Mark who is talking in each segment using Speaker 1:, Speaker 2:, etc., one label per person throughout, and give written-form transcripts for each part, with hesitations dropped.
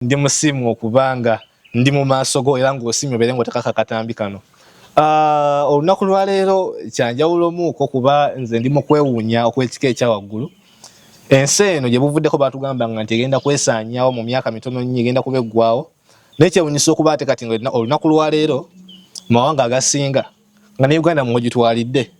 Speaker 1: ndi musimu okubanga ndi mu maaso go era ng'osiimye obeere ng'otekako akatambi kano. Olunaku lwa leero kyanjawulo muko kuba nze ndi mu kwewuunya okw'ekika ekya waggulu. Ensi eno gye buvuddeko baatugambanga nti egenda kwesaanyaawo mu myaka mitono nnyo, egenda kubeggwawo. Naye kyewuunyisa okuba ate kati olunaku lwa leero mu mawanga agasinga nga ne Uganda mwe gitwalidde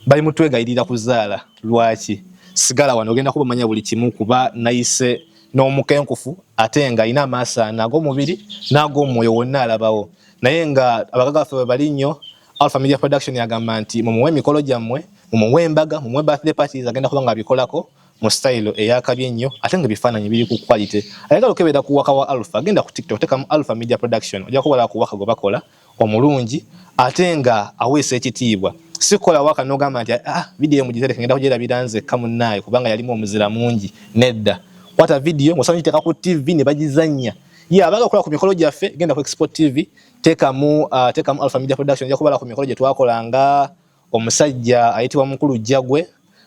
Speaker 1: bali mu twegayirira kuzaala. Lwaki? Sigala wano ogenda kubamanya buli kimu kuba nayise n'omukenkufu ate nga ina amaaso ana ag'omubiri n'ag'omwoyo wonna alabawo. Naye nga abagaga baffe bwe bali nnyo, Alpha Media Production yagamba nti mumuwe emikolo gyammwe, mumuwe embaga, mumuwe birthday parties, agenda kuba nga abikolako mu style eyakabye ennyo ate nga bifaananyi biri ku quality. Ayagala okebera ku waka wa Alpha, agenda ku TikTok tekamu Alpha Media Production, ojja kubala ku waka gwe bakola omulungi ate nga aweesa ekitiibwa. Sikola waka n'ogamba nti video mugitereke ngenda kugyerabira nzekka munnaye kubanga yalimu omuzira mungi. Nedda. Wata video ng'osaba giteeka ku TV ne bagizannya. Ye abaga okukola ku mikolo gyaffe genda ku Export TV tekamu Alpha Media Production, ojja kubala ku mikolo gye twakolanga. Omusajja ayitibwa Mukulu Jagwe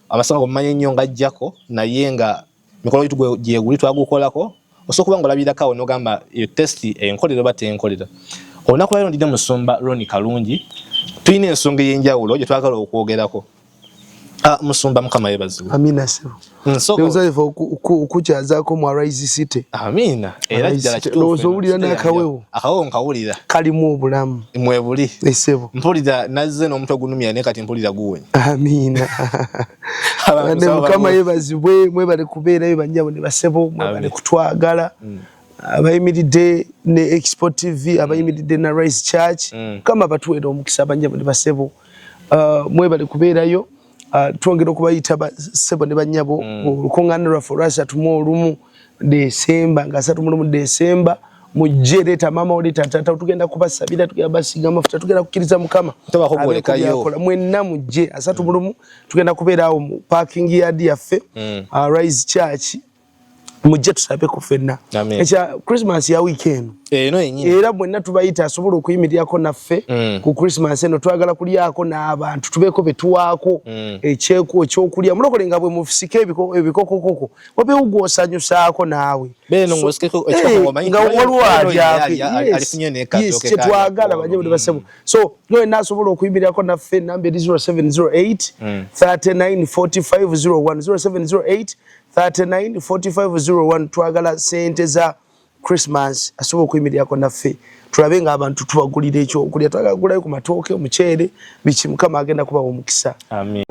Speaker 1: amasanga gomanye nnyo nga Jjako naye nga mikolo yitu gye guli twagukolako. Osobola kuba ng'olabirako n'ogamba yo test enkolero oba tenkolera. Olunaku lwaleero ndina Musumba Ronnie Kalungi. Tuyina ensonga ey'enjawulo gye twagala okwogerako. Musumba Mukama yeebazibwe.
Speaker 2: Amina sebo. Nzaiva okukyazaako mu Arise City.
Speaker 1: Amina. Era ddala kituufu.
Speaker 2: Lowooza owulira n'akawewo.
Speaker 1: Akawewo nkawulira.
Speaker 2: Kalimu obulamu.
Speaker 1: Mwebuli.
Speaker 2: Esebo.
Speaker 1: Mpulira nazze n'omutwe gunumya naye kati mpulira guwonya.
Speaker 2: Amina. Mukama yeebazibwe, mwebale kubeerayo bannyabo ne basebo, mwebale kutwagala. Abayimiridde ne Export TV, abayimiridde na Rise Church. Kama batuweera omukisa bannyabo ne basebo. Mwebale kubeerayo. Twongera okubayita basebo ne bannyabo olukuŋŋaana lwaffe olwasatu mu olumu Desemba nga 31 Desemba mujje leeta maama oleeta taata tugenda kubasabira, tugenda basiga amafuta, tugenda kukkiriza Mukama mwenna mujje 31 tugenda kubeera awo mu parking yard yaffe Rise Church. Mujje tusabe ku ffenna ekya Christmas ya weekend
Speaker 1: eno enyini
Speaker 2: era mwenna tubayita asobola okuyimirirako naffe ku Christmas eno twagala kulyako n'abantu tubeeko betuwaako ekyeko ekyokulya mulokole nga bwe mufisika ebikokokoko wabeewugwosanyusaako naawe
Speaker 1: beno ngosikeko ekyokumanyi
Speaker 2: nga walwali
Speaker 1: alifunye nekatoke
Speaker 2: kyetwagala bajje basebo so noye nasobola okuyimirirako naffe namba 0708 394501 0708 394501 twagala sente za Christmas asobola okuyimirirako naffe tulabe nga abantu tubagulira ekyokulya twagala kugulayo ku matooke omuceere biki Mukama agenda kubawa omukisa.
Speaker 1: Amen.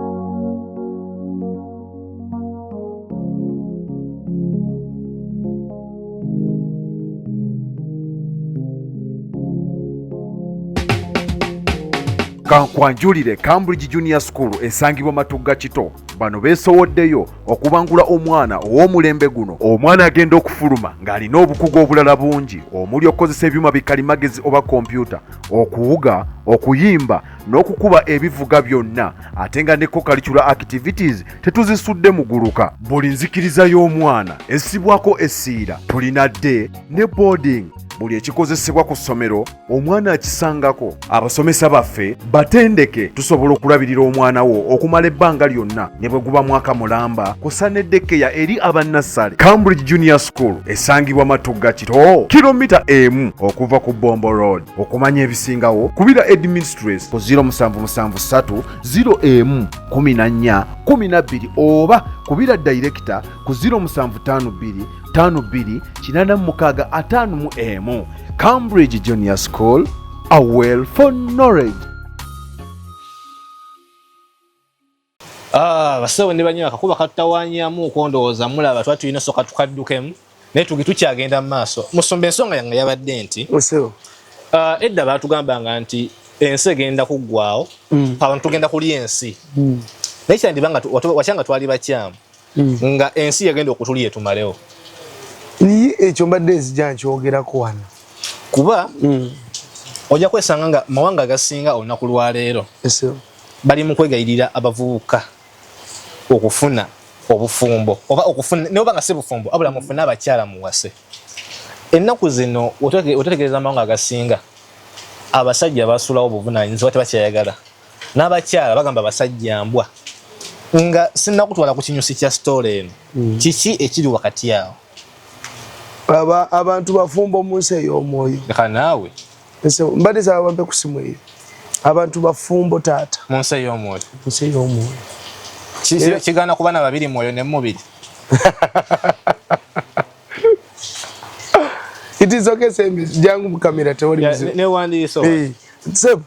Speaker 3: Kankwanjulire Cambridge Junior School esangibwa Matugga Kito bano beesowoddeyo okubangula omwana ow'omulembe guno. Omwana agenda okufuluma ng'alina obukugu obulala bungi omuli okukozesa ebyuma bikalimagezi oba kompyuta, okuwuga, okuyimba n'okukuba ebivuga byonna ate nga ne co-curricular activities tetuzisudde muguluka. Buli nzikiriza y'omwana essibwako essiira, tulina day ne boarding. Buli ekikozesebwa ku ssomero omwana akisangako. Abasomesa baffe batendeke tusobola okulabirira omwana wo okumala ebbanga lyonna ne bwe guba mwaka mulamba kusa neddekeya eri abannassale. Cambridge Junior School esangibwa Matugga Kito kilomita 1 okuva ku Bombo Road. Okumanya ebisingawo kubira administrator ku 0773 01 14 12 oba kubira director ku 0752 52 Cambridge Junior School, a well for knowledge.
Speaker 1: Basewo ne banyo akakuba katawanyamu okondowooza mulaba twatulina soka tukaddukemu naye tukyagenda mu maaso. Musumba ensonga yange yabadde nti edda baatugambanga nti ensi egenda kuggwaawo abantu tugenda kulya ensi naye kyandibanga wakyanga twali bakyamu nga ensi yagenda okutulya etumalewo.
Speaker 2: Ekyo mbadde nzija nkyogerako wano
Speaker 1: kuba ojja kwesanga nga mawanga agasinga olunaku lwa leero bali mu kwegayirira abavubuka okufuna obufumbo oba okufuna ne oba nga si bufumbo abula mufuna abakyala muwase. Ennaku zino otegeeza amawanga agasinga abasajja basulawo obuvunaanyizibwa tebakyayagala n'abakyala bagamba abasajja mbwa nga sinnakutwala ku kinyusi kya story eno kiki ekiri wakati awo.
Speaker 2: abantu bafumbo mu nsi ey'omwoyo.
Speaker 1: Leka naawe.
Speaker 2: Mbadiza abampe ku simu eyo. Abantu bafumbo taata.
Speaker 1: Mu nsi ey'omwoyo.
Speaker 2: Mu nsi ey'omwoyo.
Speaker 1: Kigaana kuba na babiri mwoyo ne mubiri.
Speaker 2: It is okay same jangu mu kamera tewali muziki.
Speaker 1: Ne wandi so.
Speaker 2: Sebo.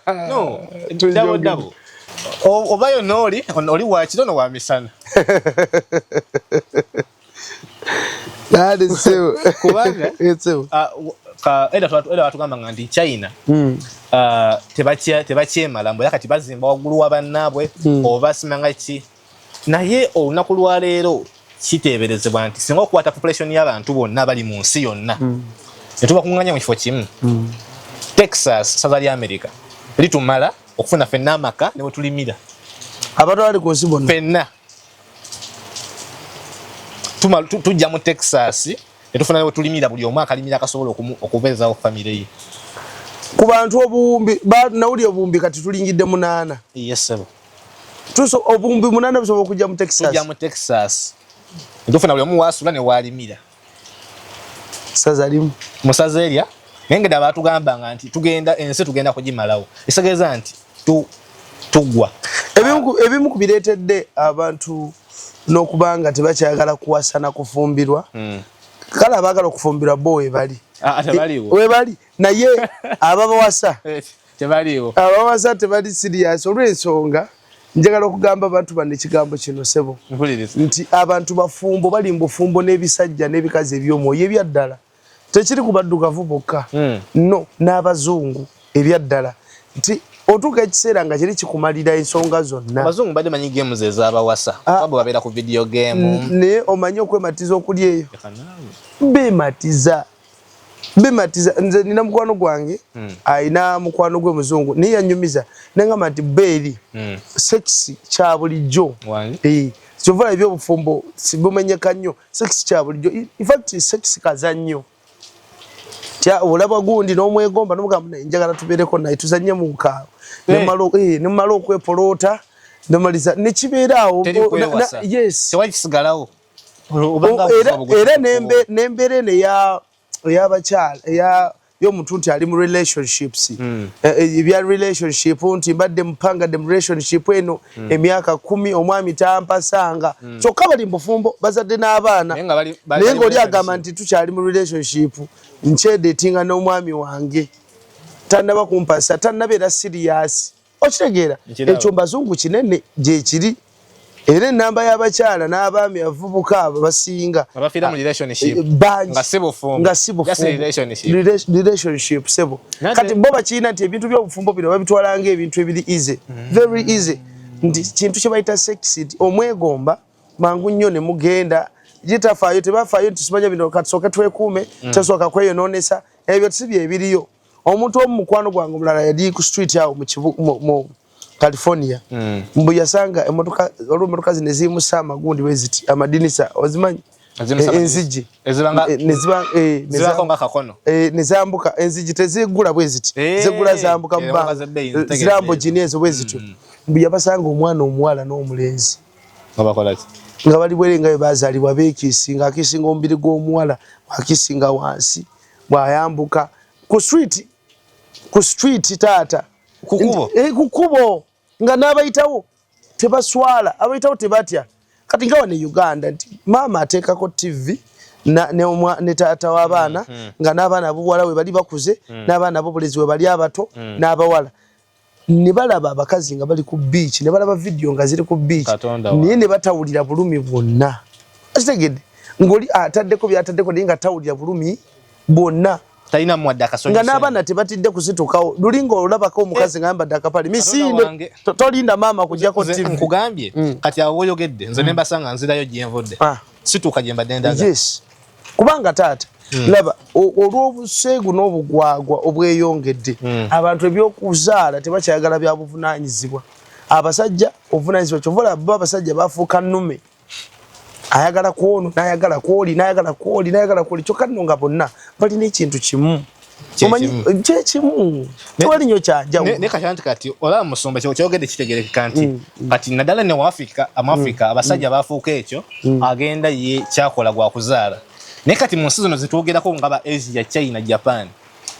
Speaker 1: No, double. Obayo noli wakiro no wa misana.
Speaker 2: Nade sebo.
Speaker 1: Kubanga
Speaker 2: sebo.
Speaker 1: Eda batugamba ngandi China. Tebakyemala mbo yakati bazimba waggulu wabannabwe oba simanga ki. Naye olunaku lwa leero kiteeberezebwa nti singa okukwata population y'abantu bonna bali mu nsi yonna. Netuba kunganya mu kifo kimu. Texas, South America. Litumala okufuna fenna amaka ne wetulimira.
Speaker 2: Abantu bali ku nsi bonna.
Speaker 1: Fenna. Tujja mu Texas etufuna ne wetulimira buli omwaka alimira akasobola okubeezawo family ye.
Speaker 2: Ku bantu obuwumbi nawuli obuwumbi kati tulingidde 8.
Speaker 1: Yes sir.
Speaker 2: Tuso obuwumbi 8 busobola okujja mu Texas.
Speaker 1: Tujja mu Texas. Etufuna buli omu wasula ne walimira.
Speaker 2: Sazalimu.
Speaker 1: Musaza eria nengeda abatugamba nti tugenda ensi tugenda kugimalawo. Esegeza nti tugwa.
Speaker 2: Ebimu kubireetedde abantu n'okubanga tebakyagala kuwasana kufumbirwa. Kale abaagala okufumbirwa bo webali.
Speaker 1: Tebaliwo.
Speaker 2: Webali naye ababawasa.
Speaker 1: Tebaliwo.
Speaker 2: Abawasa tebali serious olw'ensonga njagala okugamba abantu bano ekigambo kino sebo. Nti abantu bafumbo bali mbufumbo n'ebisajja n'ebikazi eby'omwoyo ebyaddala. Tekiri kubaddugavu bokka. No, n'abazungu ebyaddala. Nti otuuka ekiseera nga kiri kikumalira ensonga zonna.
Speaker 1: Abazungu badde manyi games ez'abawasa. Abo babeera ku video game.
Speaker 2: Naye omanyi okwematiza okuli eyo. Bematiza. Nze nina mukwano gwange ayina mukwano gwe muzungu naye yanyumiza nengamba nti beeri sexy kya bulijjo. Kyovala ebyobufumbo sibumenyeka nnyo. Sexy kya bulijjo. In fact sexy kazannyo. Olaba gundi n'omwegomba n'omugamba naye njagala tubeereko naye tuzannye mu nkaawo. Nemala okwepoloota nemaliza nekibeera awo. Yes.
Speaker 1: Tewali kisigalawo.
Speaker 2: Era n'embeera eno ey'abakyala y'omuntu nti ali mu relationships. Ebya relationship nti mbadde mupangadde mu relationship eno emyaka 10 omwami tampasanga. Kyokka bali mbufumbo bazadde n'abaana. Naye ng'oli agamba nti tukyali mu relationship nkyedeetinga n'omwami wange. Tannaba kumpasa, tannabeera serious. Okitegeera ekyo mbazungu kinene gye kiri. Era enamba y'abakyala n'abaami avubuka abo basinga
Speaker 1: abafiira mu relationship nga sebo
Speaker 2: relationship sebo. Kati bo bakiina nti ebintu by'obufumbo bino babitwala ng'ebintu ebiri easy, very easy. Nti kintu kye bayita sexy omwegomba mangu nnyo ne mugenda gitafaayo tebafaayo nti simanya bino katusooke twekuume tesooka kweyonoonesa ebyo si bye ebiriyo. Omuntu omu mukwano gwange omulala yali ku street awo mu California. Mbu yasanga emotoka zino ezimusa amagundi weziti amadinisa ozimanyi enzigi
Speaker 1: ezibanga kakono
Speaker 2: nezambuka enzigi tezigula bweziti zigula zambuka mbanga zirambo jini ezo bwezityo. Mbu yabasanga omwana omuwala n'omulenzi nga bali bwerenga bazaalibwa beekiisinga akiisinga omubiri gw'omuwala akiisinga wansi bw'ayambuka ku street taata kukubo nga n'abayitawo tebaswala abayitawo tebatya. Kati nga wane Uganda nti maama ateekako TV ne taata w'abaana nga n'abaana abobuwala we bali bakuze n'abaana ab'obulezi we bali abato n'abawala ne balaba abakazi nga bali ku beach ne balaba video nga ziri ku beach naye ne batawulira bulumi bwonna. Akitegedde ng'oli ataddeko byataddeko naye nga tawulira bulumi bwonna.
Speaker 1: Talina mwadde akasonyiso
Speaker 2: nga n'abaana tebatidde kuzitukawo lulinga olabako omukazi nga yambadde akapale misinde tolinda maama kujjako TV.
Speaker 1: Nkugambye kati awo oyogedde nze ne mbasanga nzirayo gye nvodde situuka gye mbadde ndaga.
Speaker 2: Yes kubanga taata laba olw'obuseegu n'obugwagwa obweyongedde abantu ebyokuzaala tebakyayagala bya buvunaanyizibwa. Abasajja obuvunaanyizibwa kyovola bo abasajja bafuuka nnume ayagala kwono n'ayagala kwoli n'ayagala kwoli n'ayagala kwoli kyokka nno nga bonna balina ekintu kimu Kyekimu tewali nnyo kyanjawulo
Speaker 1: ne kati olaba Musumba kyogedde kitegerekeka nti kati naddala ne Amafrika abasajja baafuuka ekyo agenda ye kyakola gwa kuzaala naye kati mu nsi zino zitwogerako nga ba Asia, China, Japan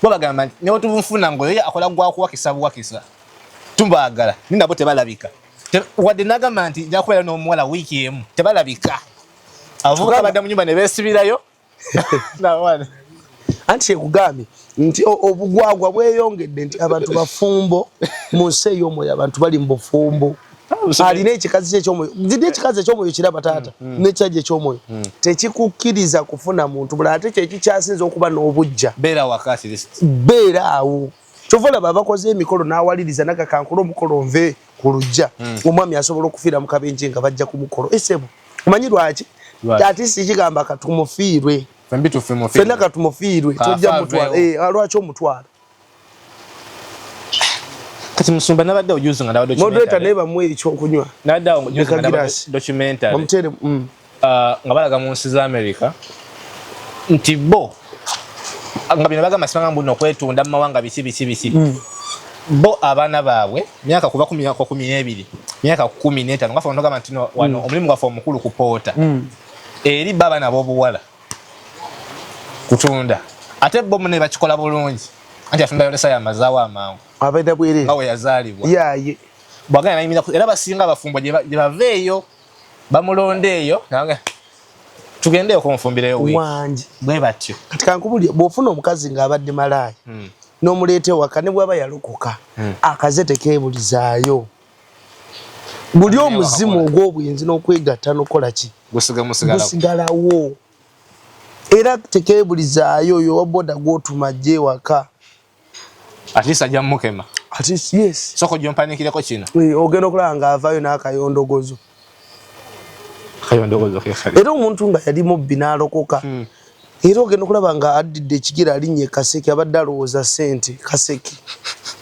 Speaker 1: bo bagamba nti ne wetufunfuna ngoyo akola gwa kuwakisa tumbaagala ninabo tebalabika wadde nagamba nti nja kubeera n'omuwala wiiki emu tebalabika avuka badda mu nyumba ne beesibirayo
Speaker 2: anti kyekugambye nti obugwagwa bweyongedde nti abantu bafumbo mu nsi ey'omwoyo abantu bali mu bufumbo alina ekikazi ky'ekyomwoyo nzidde ekikazi eky'omwoyo kiraba taata n'ekyaji eky'omwoyo tekikukkiriza kufuna muntu bulala ate kyekikyasinza okuba n'obujja beera awo kyova olaba abakoze emikolo n'awaliriza nagakankula omukolo nve ku lujja omwami asobola okufiira mu kabenje nga bajja ku mukolo esebo omanyi lwaki ate si kigamba katumufiirwe fenna katumufiirwe tojja mutwala lwaki omutwala
Speaker 1: kati Musumba nabadde ojuzi nga nabadde
Speaker 2: moderator naye bamwe ekyokunywa
Speaker 1: nabadde ojuzi nga nabadde documentary
Speaker 2: omutere
Speaker 1: nga balaga mu nsi za America nti bo nga bino bagamba sibanga mbuno okwetunda mu mawanga biki bo abaana baabwe myaka kuva 12 myaka 15 nga fano gamba ntino wano omulimu gwafa omukulu kupoota eri baba nabo obuwala kutunda ate bo mune bakikola bulungi anti afunda yolesa ya mazaawa amangu
Speaker 2: abaida bwere
Speaker 1: ngawe yazaalibwa
Speaker 2: yaye
Speaker 1: bwagana nayimira era basinga abafumbo gye baveeyo bamulondeeyo nange tugende okumufumbireyo
Speaker 2: wangi
Speaker 1: bwe batyo
Speaker 2: kati kankubulye bw'ofuna omukazi ng'abadde malaaya n'omuleete waka ne bw'aba yalokoka akaze tekeebulizaayo buli omuzimu ogw'obwenzi n'okwegatta n'okola ki gusigalawo era tekeebulizaayo oyo wa boda gw'otumajje waka
Speaker 1: atisa ajja mukema
Speaker 2: yes
Speaker 1: soko gyompanikireko kino
Speaker 2: ogenda okulaba ng'avaayo n'akayondogozo
Speaker 1: kekale
Speaker 2: era omuntu nga yali mubbi n'alokoka era ogenda okulaba nga addidde ekigere alinnye kaseke abadde alowooza ssente kaseke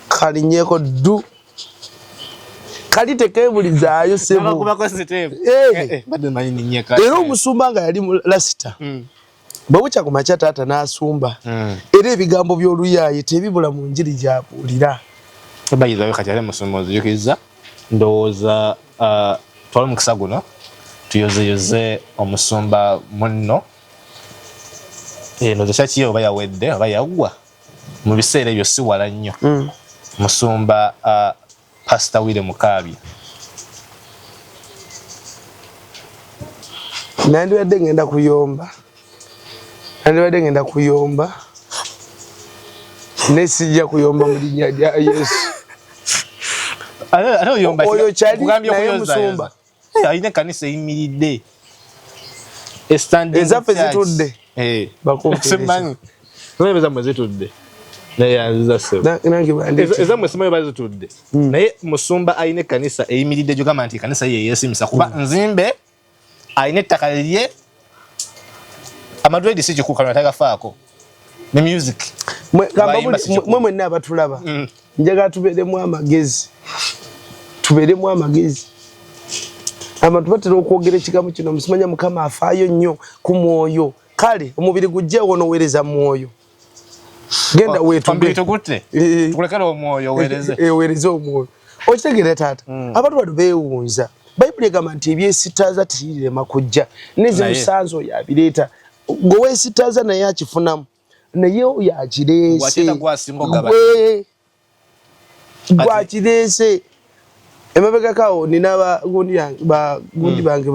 Speaker 2: kalinnyeko ddu kali tekeebulizaayo sebo era omusumba nga yali lasita bwe bukya ku makya taata n'asumba era ebigambo by'oluyaaye tebibula mu njiri gy'abuulira
Speaker 1: bayizayo kati ale Musumba ozijukiriza ndowooza twali mukisa guno tuyozeyoze Omusumba munno eno zekyaki oba yawedde oba yaggwa mu biseera ebyo si wala nnyo Musumba Pastor Wile Mukaabya
Speaker 2: nandibadde ngenda kuyomba nesijja kuyomba mu linnya lya Yesu oyo kyali naye Musumba
Speaker 1: ayina kanisa eyimiridde
Speaker 2: ezaffe zitudde
Speaker 1: ezamwe zitudde ezamwe simanyi bazitudde naye Musumba ayina kanisa eyimiridde gyogamba nti kanisa ye yeesimisa kuba nzimbe ayina ettaka lye amadredi si kikuukano atagafaako ne music
Speaker 2: mwe mwenna abatulaba njagala tubeeremu amagezi abantu batera okwogera ekigambo kino musimanya Mukama afaayo nnyo ku mwoyo kale omubiri gujjeewo n'oweereza mwoyo genda weereze omwoyo okitegeera taata abantu bano beewunza bayibuli egamba nti ebyesitaaza tekirirema kujja nezimusanzo yabireeta gweweesitaaza naye akifunamu naye yakireese gwakireese emabegakawo nina gundi bange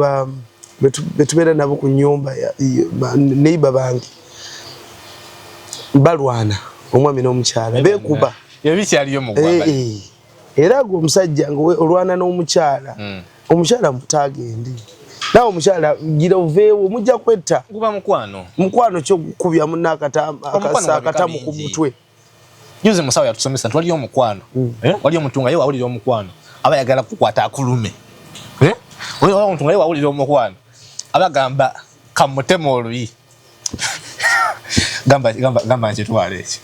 Speaker 2: betubeera nabo ku nyumba neiba bange balwana omwami n'omukyala beekuba era gwe omusajja nga olwana n'omukyala omukyala mutagende nawe omukyala gira oveewo mujja kwetta mukwano kyokukubya munna akatamu ku mutwe
Speaker 1: juzi musawo yatusomesa nti waliyo omukwano waliyo omuntu nga ye wawulira omukwano aba yagala kukwata akulume waliyo omuntu nga ye wawulira omukwano aba gamba kamutema oluyi gamba nkyetwala ekyo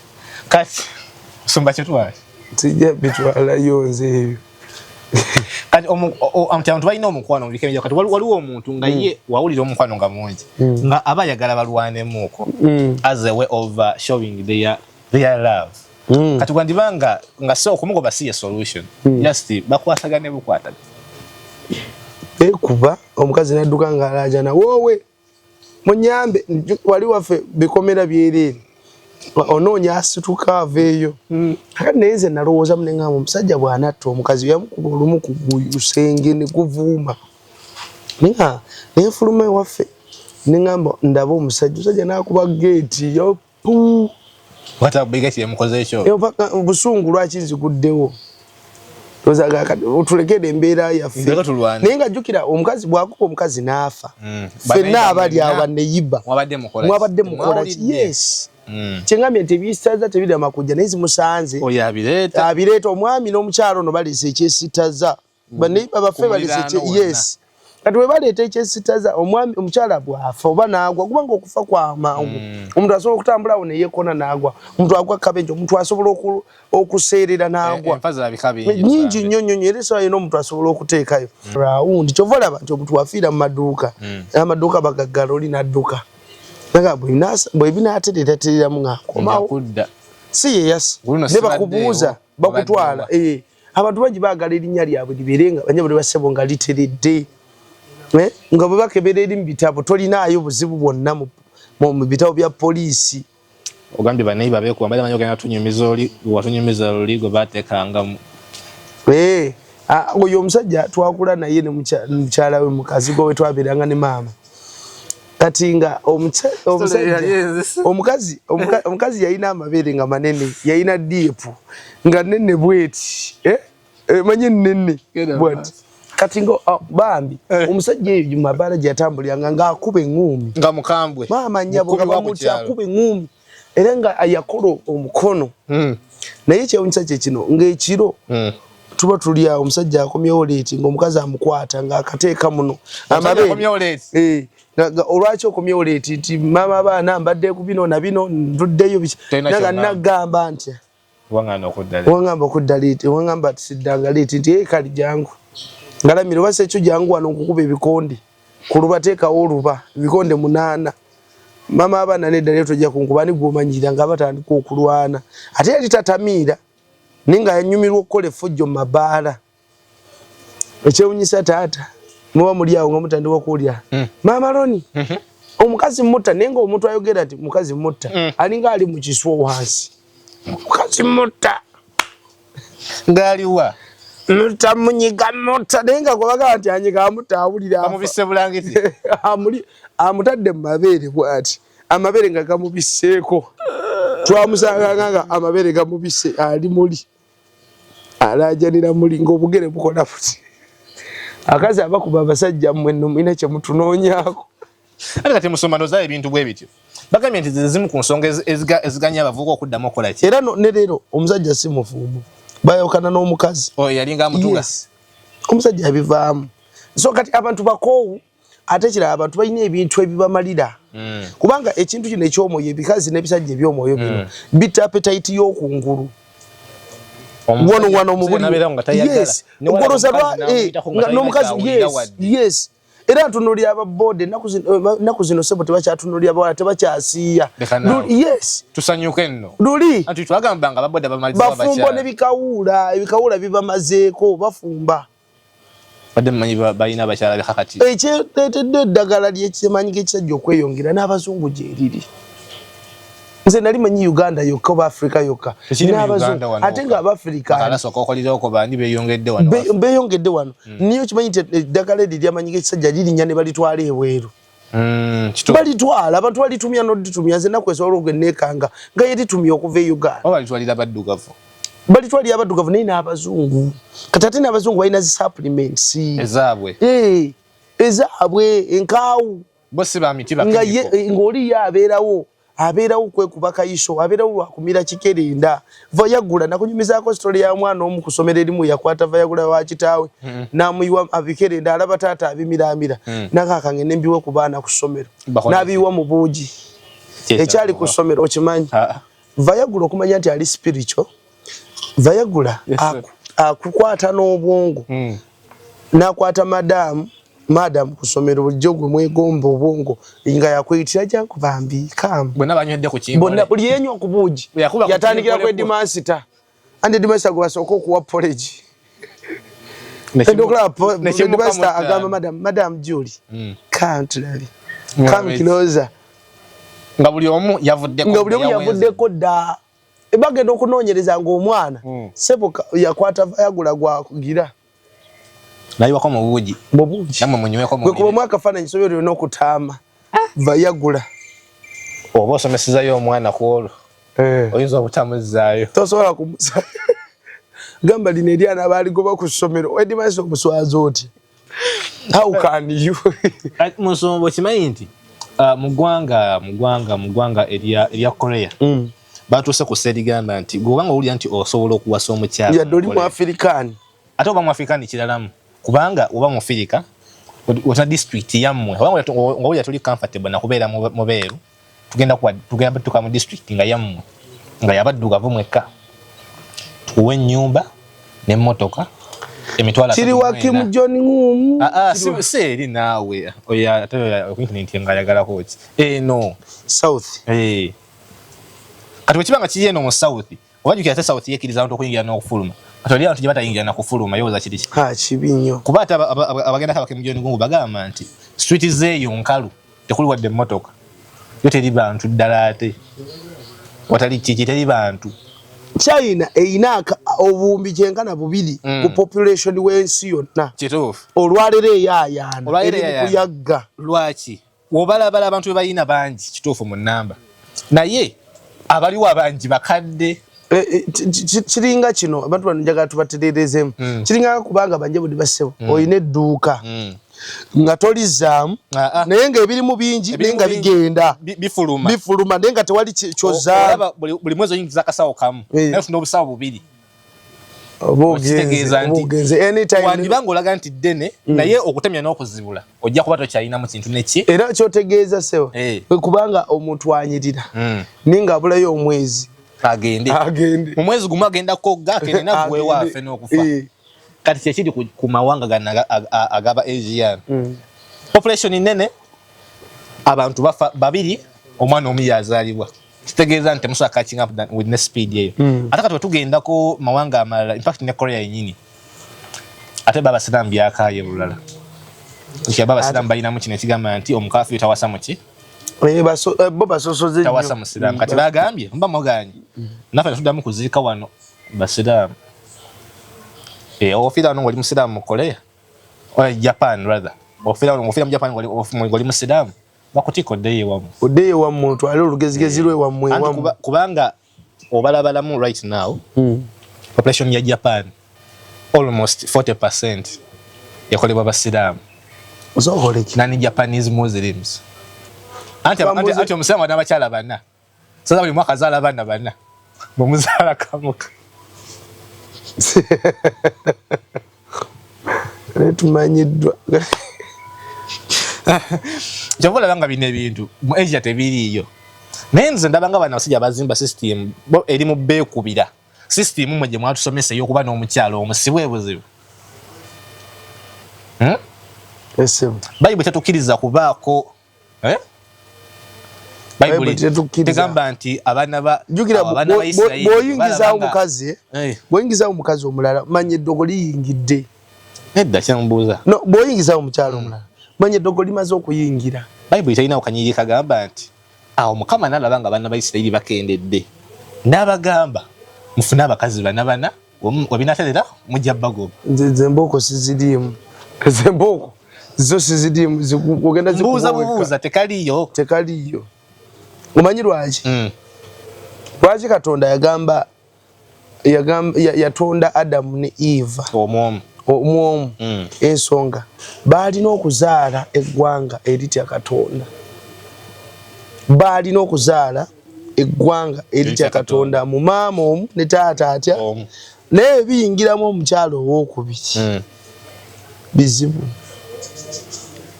Speaker 1: kati Musumba kyetwala
Speaker 2: tijja bitwalayo nze ebyo
Speaker 1: kati abantu balina omukwano mulikemeja kati waliwo omuntu nga ye wawulira omukwano nga mungi nga aba yagala balwanemuuko as a way of showing their real love. Kati kwandibanga nga so kumugoba si a solution. Just bakwasagane bukwata.
Speaker 2: Kuba omukazi nadduka nga alaja na wowe munyambe wali wafe bikomera byerere. Onoonya asituka aveeyo. Akati neze nalowooza munengamba omusajja bw'anatta omukazi yamukuba olumu ku lusenge ne kuvuuma. Ninga nenfuluma ewaffe nengamba ndaba omusajja n'akuba geeti yo puu.
Speaker 1: Wata bigati yamukoze ekyo.
Speaker 2: Paka busungu lwaki nziguddewo. Otulekere embeera yaffe. Naye nga jjukira omukazi bw'akuba omukazi n'afa. Ffenna abali awo neyiba. Mwabadde mukola ki? Yes. Kyengambye nti ebyesitaza tebidama kujja naye zimusanze.
Speaker 1: Oyo abireeta.
Speaker 2: Abireeta omwami n'omukyalo ono baleese ekyesitaza. Baneyiba baffe baleese yes. Kati we baleeta ekyesitaza omwami omukyala bw'afa oba n'agwa kubanga okufa kwa mangu. Omuntu asobola okutambula awo ne yeekona n'agwa. Omuntu agwa kabenje omuntu asobola okuseerera n'agwa.
Speaker 1: Enfazi alabika bingi.
Speaker 2: Nnyingi nnyo nnyo era essaawa yonna omuntu asobola okuteekayo. Rawundi kyova olaba nti omuntu wafiira mu maduuka. Amaduuka bagaggala oli n'adduka. Bwe binaatereeratereramu ng'akomawo. Si ye yasi. Ne bakubuuza bakutwala. Abantu bangi baagala erinnya lyabwe libeere nga banyabwe bassebo nga literedde. Nga bwe bakebera eri mu bitabo tolinaayo buzibu bwonna mu bitabo bya poliisi.
Speaker 1: Ogambye baneyiba beekuba bali manyi ogenda tunyumiza oli watunyumiza luli gwe baateekangamu.
Speaker 2: Oyo omusajja twakula naye ne mukyala we mukazi gwe twabeeranga ne maama. Kati nga omukazi yalina amabeere nga manene yalina diipu nga nene bweti manye nene bweti. Kati ngo bambi omusajja eyo mabaala gye yatambuliranga ng'akuba eŋŋuumi
Speaker 1: nga mukambwe
Speaker 2: maama nnyabo nga bamutya akuba eŋŋuumi era nga yakola omukono. Naye ekyewuunyisa kye kino ng'ekiro tuba tuli awo omusajja akomyewo leeti ng'omukazi amukwata ng'akateeka muno amabeere. Olwaki okomyewo leeti nti maama abaana mbadde ku bino na bino nduddeyo nga nagamba ntya wangamba okudda leeti wangamba siddanga leeti nti kali jangu ngalamira oba sekyo jangu wano nkukuba ebikonde ku luba teekawo oluba ebikonde 8 maama abaana nedda leero tojja kunkuba ni gw'omanyira nga batandika okulwana ate yali tatamiira naye nga yanyumirwa okukola effujjo mu mabaala. Ekyewuunyisa taata muba muli awo nga mutandika okuwulira maama Roni omukazi mutta naye nga omuntu ayogera nti mukazi mutta alinga ali mu kiswa wansi. Mukazi mutta
Speaker 1: ng'aliwa
Speaker 2: mutta munyiga mutta naye nga gwabagamba nti anyiga amutta awulira
Speaker 1: amubisse bulangiti
Speaker 2: amutadde mu mabeere bw'ati amabeere nga gamubisseeko twamusanganga nga amabeere gamubisse ali muli alaajanira muli ng'obugere bukola buti. Akazi abakuba abasajja mmwe nno mulina kye mutunoonyaako.
Speaker 1: Ate kati musoma nozaayo ebintu bwe bityo bagambye nti zizimu ku nsonga eziganya abavubuka okuddamu okukola ki.
Speaker 2: Era ne leero omusajja si mufuumu bayokana n'omukazi
Speaker 1: yalinga amutuga.
Speaker 2: Omusajja abivaamu so kati abantu bakoowu ate kirala abantu balina ebintu ebibamalira kubanga ekintu kino ekyomwoyo ebikazi n'ebisajja ebyomwoyo bino bitta appetite y'okungulu wano mubuli ngoloza n'omukazi yes era atunulira ababode naku zino sebo tebakyatunulira bawala tebakyasiiya yes
Speaker 1: tusanyuke nno
Speaker 2: luli
Speaker 1: anti twagambanga ababode bamaliza
Speaker 2: bafumba n'ebikawula bibamazeeko bafumba
Speaker 1: badde mmanyi balina abakyala bekakati
Speaker 2: ekyeteetedde eddagala lyekimanyi gekisajja okweyongera n'abazungu gye riri. Nze nali manyi Uganda yokka oba Africa yokka n'abazungu ate nga Abafrika beeyongedde wano niyo kimanyi nti eddagala eryo lyamanyi gekisajja lirinnya ne balitwala ebweru. Balitwala abantu balitumya n'oditumya nze naku esobola okwenneekanga nga yeritumya okuva e Uganda
Speaker 1: balitwalira abaddugavu
Speaker 2: naye n'abazungu kati ate n'abazungu balina zi supplements ezaabwe enkaawu
Speaker 1: bo si ba miti
Speaker 2: ng'oli ye abeerawo kwekuba kayiso abeerawo lwakumira kikerenda vayagula nakunyumizaako story ya mwana omu ku ssomero erimu yakwata vayagula wa kitaawe n'amuyiwa abikerenda alaba taata abimiramira nakaakange nembiwe ku baana ku ssomero n'abiyiwa mu buugi ekyali ku ssomero okimanyi vayagula okumanya nti ali spiritual vayagula akukwata n'obwongo n'akwata madamu madam kusomero bujogwe mwegomba obongo nga yakwitira jangu bambi kam
Speaker 1: bonna banywedde ku kimbo
Speaker 2: bonna buli yenyo kubuji yatandikira ku Headmaster ande Headmaster go basoko okuwa porridge ndokla Headmaster agamba madam Julie can't love come closer
Speaker 1: nga buli omu yavuddeko
Speaker 2: da ebagenda okunoonyereza ng'omwana sebo yakwata yagula gwa kugira
Speaker 1: nayiwako mu buugi namwe munyweko mu
Speaker 2: gwe kuba mwaka faananyi sobyo n'okutaama vayagula
Speaker 1: oba osomesizayo omwana ku olwo oyinza obutamuzaayo
Speaker 2: tosobola kumusa gamba lino eryana abaaligoba ku ssomero Headmaster omuswazi oti how can you
Speaker 1: musombo kimanyi nti mugwanga erya Korea batuse ku serigamba nti gobanga uli nti osobola okuwasa omukyala
Speaker 2: yadoli mu African
Speaker 1: ate oba mu African kiralamu kubanga oba mu Afrika wata district yammwe nga tuli comfortable na kubeera mu beeru tugenda tuka mu district nga yammwe nga yabaddugavu mwekka tuwe ennyumba n'emmotoka emitwala
Speaker 2: kiri wa Kim Jong Un
Speaker 1: seri naawe oya okwinti nga yagalako ki no
Speaker 2: south
Speaker 1: kati wekibanga kiri eno mu south wajukira ate south yekkiriza abantu okuyingira n'okufuluma kati oli abantu gye batayingira na kufuluma yowooza kiri ki
Speaker 2: kibi nnyo
Speaker 1: kuba ate abagenda kabaka Kim Jong Un bagamba nti street zeeyo nkalu tekuli wadde emmotoka yo teri bantu ddala ate watali kiki teri bantu
Speaker 2: China einaka obumbi kyenkana bubiri ku population w'ensi yonna
Speaker 1: kituufu
Speaker 2: olwalero eyayaana kuyagga
Speaker 1: lwaki wobalabala abantu bebayina bangi kituufu mu nnamba naye abaliwo abangi bakadde
Speaker 2: kiringa kino abantu bano njagala tubatereerezemu kiringa kubanga banje buli basebo oyina edduuka nga tolizaamu naye ng'ebirimu bingi naye nga bigenda bifuluma naye nga tewali kyozaamu
Speaker 1: buli mwezi oyingiza akasawo kamu naye ofuna obusawo bubiri
Speaker 2: kitegeeza nti
Speaker 1: wandibanga olaga nti ddene naye okutemya n'okuzibula ojja kuba tokyalinamu kintu neki
Speaker 2: era kyotegeeza sewa kubanga omuntu anyirira naye ng'abulayo omwezi
Speaker 1: agende mu mwezi gumu agenda kogga akende naggwewaafe n'okufa kati kyekiri ku mawanga gana agaba Asian population nene abantu bafa babiri omwana omu yazaalibwa kitegeeza nti temusobola catching up with the speed eyo ate kati wetugendako mawanga amalala in fact ne Korea yennyini ate babasiraamu byakaayo bulala nti babasiraamu balinamu kino ekigamba nti omukaafiyo tawasa muki
Speaker 2: bo basosoze
Speaker 1: tawasa musiraamu kati bagambye mba moganye naffe tetuddamu kuziika wano basiraamu ofira wano ng'oli musiraamu mu Korea oya Japan rather ofira mu Japan ng'oli musiraamu bakutika oddeyo ewamu
Speaker 2: otwale olugezigezi lwewammwe ewamu
Speaker 1: kubanga obalabalamu right now population ya Japan almost 40% yakolebwa basiraamu nani Japanese Muslims anti omusiraamu alina abakyala bana sasa buli mwaka azaala abaana bana bwemuzaala kamuka
Speaker 2: tumanyiddwa
Speaker 1: kyova olabanga bino ebintu mu Asia tebiriiyo naye nze ndabanga bana abasajja bazimba system eri mu beekubira system mwe gye mwatusomesa ey'okuba n'omukyalo omusibwe buzibu bayibuli tetukkiriza kubaako bayibuli tegamba nti abaana ba
Speaker 2: bw'oyingizaawo omukazi omulala manya eddogo liyingidde
Speaker 1: nedda kyambuuza
Speaker 2: bw'oyingizaawo omukyalo omulala manya eddogo limaze okuyingira
Speaker 1: bayibuli talinawo kanyiri kagamba nti awo Mukama n'alaba nga abaana ba Isirayiri bakendedde n'abagamba mufune abakazi bana webinaaterera mujja bagoba
Speaker 2: nze embooko siziriimu embooko zo siziriimu ogenda
Speaker 1: buuza tekaliyo
Speaker 2: omanyi lwaki lwaki Katonda yatonda Adamu ne Eva omwomu ensonga baalina okuzaala eggwanga eritya Katonda mu maama omu ne taata atya naye biyingiramu omukyalo owookubiri bizibu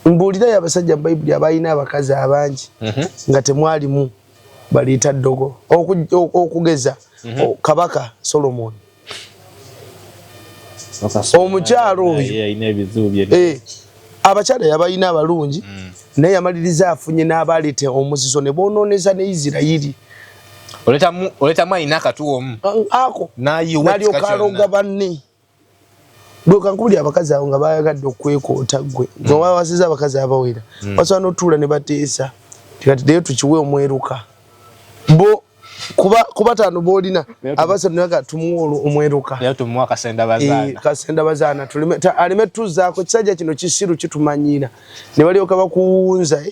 Speaker 2: mbuulirayo abasajja mu Bayibuli abalina abakazi abangi nga temwalimu baliita ddogo okugeza kabaka Solomon omukyalo oyo abakyala yabayina abalungi naye yamaliriza afunye n'abaleeta omuzizo ne bonooneza ne Isirayiri
Speaker 1: oletamu ayina akatuwomu
Speaker 2: ako n'alyoka alonga banne doka nkubuli abakazi abo nga bayagadde okwekoota gwe nga wasiza abakazi abawera basobola n'otuula ne bateesa kati leero tukiwe omweruka bo kuba tano boolina abasatu naga tumuwolo omweruka
Speaker 1: leero tumuwa kasenda bazaana aleme tuzaako kisajja kino kisiru kitumanyira ne balyoka bakuwunza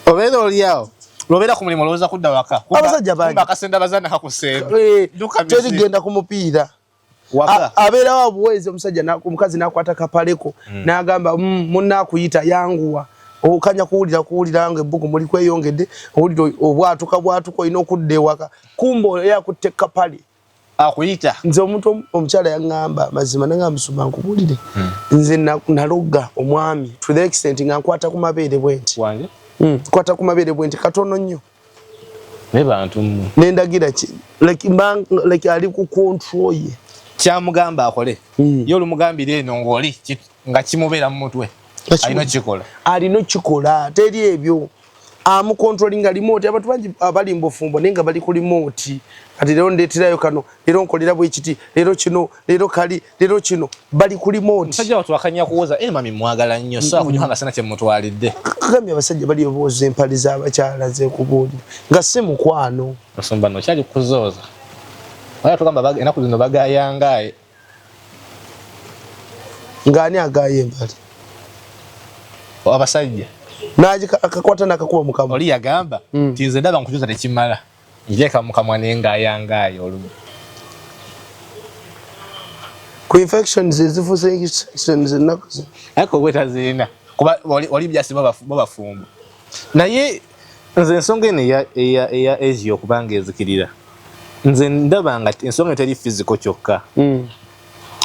Speaker 1: obeera oliawo lwobeera ku mulimu olowooza kudda waka
Speaker 2: abasajja bangi
Speaker 1: akasenda bazaana kakusenda
Speaker 2: terigenda ku mupiira abeerawo abuweezi omukazi n'akwata kapaleko n'agamba munnaakuyita yanguwa okanya kuwulira nga ebbugu muli kweyongedde owulira obwatuka olina okudda ewaka kumba oyo yakutte kapale
Speaker 1: akuyita
Speaker 2: nze omuntu omukyala yaŋŋamba mazima nanga musuma nkubuulire nze nalogga omwami to the extent nga nkwata ku mabeere bwenti nkwata ku mabeere bwenti katono nnyo nendagira like ali ku control ye
Speaker 1: kyamugamba akole ye olumugambira eno ng'oli nga kimubeera mu mutwe alina kikola
Speaker 2: teri ebyo amukontrolinga remote abantu bangi abali mbufumbo nenga bali ku remote kati lero ndeeterayo kano lero nkolera bwekiti lero kino lero kali lero kino bali ku remote
Speaker 1: musajja watu wakanya kuwoza mami mwagala nnyo saa kunyuhanga sana kye mutwalidde
Speaker 2: kagambye abasajja bali obooza empali z'abakyala zekubuulira nga si mukwano
Speaker 1: osomba no kyali kuzooza waya tugamba enaku zino bagayangaye
Speaker 2: ng'ani agaye empali
Speaker 1: abasajja
Speaker 2: naji akakwata nakakuba mukama
Speaker 1: oli yagamba tinze ndaba nkujuza tekimala njeka mukamwa nenga ayangayo olumu
Speaker 2: ku infections zifuse infections nakuze
Speaker 1: ako gweta zina kuba oli byasi babafumbo naye nze ensonga ene ya Asia okubanga ezikirira nze ndaba nga ensonga teri physical kyokka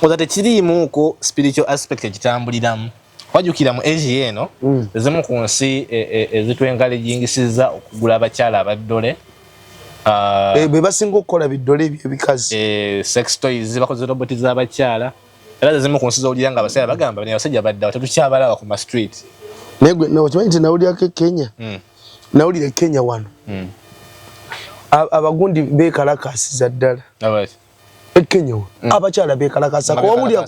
Speaker 1: oza tekirimu ko spiritual aspect ekitambuliramu wajukira mu Asia eno ezimu ku nsi ezitwengale jingisiza okugula abakyala abaddole
Speaker 2: be basinga okukola biddole ebyo bikazi
Speaker 1: sex toys bakoze roboti z'abakyala era ezimu ku nsi z'owulira nga abasajja bagamba ne abasajja baddawo tetukyabalawa ku ma street
Speaker 2: negwe okimanyi nti nawulirako Kenya nawulira Kenya wano abagundi beekalakasiza ddala Kenya abakyala bekalakasa ko wulya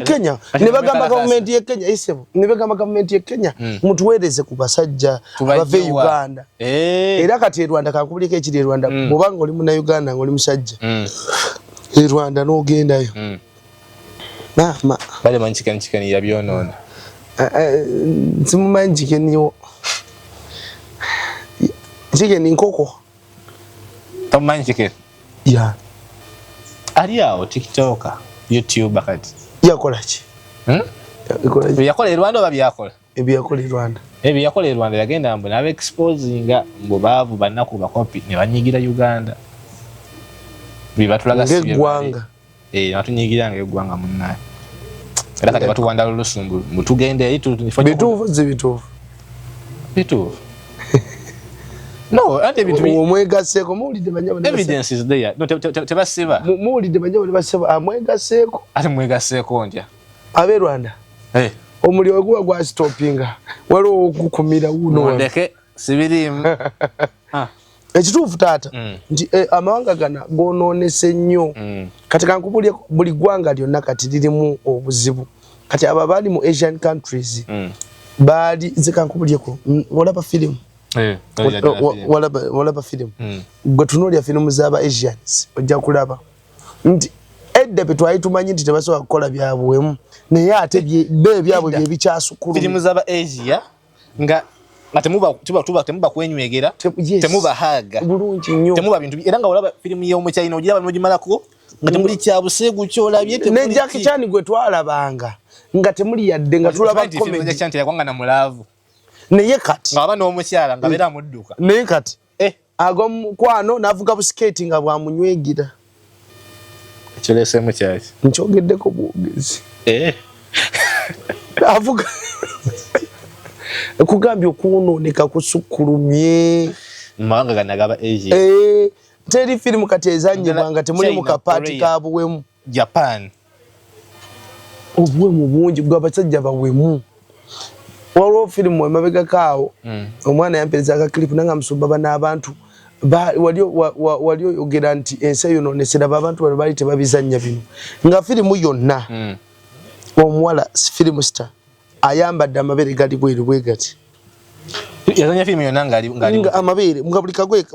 Speaker 2: Kenya ne bagamba government ye Kenya isebo ne bagamba government ye Kenya mutuweereze ku basajja abave Uganda era kati Rwanda kakubulika ekiri Rwanda bobanga oli mu Uganda ngoli musajja Rwanda no gendayo mama
Speaker 1: bale manchikani yabyonona
Speaker 2: simumanyi chicken nkoko
Speaker 1: tamanyi chicken
Speaker 2: ya
Speaker 1: aliawo TikTok YouTube kati
Speaker 2: yakola ki
Speaker 1: yakola Rwanda oba byakola
Speaker 2: ebyakola Rwanda
Speaker 1: ebyakola Rwanda yagenda mbu nabe exposinga mbu baavu banaku bakopi ne banyigira Uganda bibatulaga
Speaker 2: sibye gwanga
Speaker 1: natunyigira ng'eggwanga munnaye era kati batuwanda lulusumbu mutugende
Speaker 2: bituufu
Speaker 1: no ante bintu
Speaker 2: omwegaseko muulidde banyabo
Speaker 1: evidence is there no tebasiba
Speaker 2: muulidde banyabo ne basiba amwegaseko
Speaker 1: ate mwegaseko ntya
Speaker 2: abe Rwanda omuliro gwa gwa stoppinga waliwo okukumira uno
Speaker 1: ndeke sibirimu
Speaker 2: ekituufu taata nti amawanga gana gonoonese nnyo kati kankubulye buli ggwanga lyonna kati lirimu obuzibu kati aba baali mu Asian countries baali zikankubulyeko olaba firimu walaba firimu gwe tunoolya firimu z'aba Asians ojja kulaba nti edda petwali tumanyi nti tebasobola kukola byabuwemu naye ate byabwe bye bikyasukulu
Speaker 1: firimu z'aba Asia nga temuba kwenywegera temuba haga
Speaker 2: bulungi nnyo
Speaker 1: temuba bintu era nga olaba firimu y'omukyayina ogiraba n'ogimalako nga temuli kyabuseegu kyolabye
Speaker 2: ne Jackie Chan gwe twalabanga nga temuli yadde nga tulaba comedy
Speaker 1: Jackie Chan yakwanga na mulaavu
Speaker 2: naye kati
Speaker 1: nga aba n'omukyala nga beera amudduka
Speaker 2: naye kati ag'omukwano n'avuga busiketi nga bwamunywegera
Speaker 1: ekyo leesemu kyaki
Speaker 2: nkyogeddeko bwogezi avuga kugambye okunooneka kusukkulumye
Speaker 1: mumawanga ganagaba Asia
Speaker 2: teri firimu kati ezanyibwa nga temuli mu kapaati ka buwemu
Speaker 1: Japan
Speaker 2: obuwemu bungi bw'abasajja bawemu waliwo firimu emabega kaawo omwana yampereza akakilipu nanga musumba bana abantu wali oyogera nti ensi eyonoonesera abantu bano baali tebabizannya bino nga firimu yonna omuwala firimu star ayambadde amabere gali bweru bwe gati
Speaker 1: yazanya firimu yonna nga
Speaker 2: amabere nga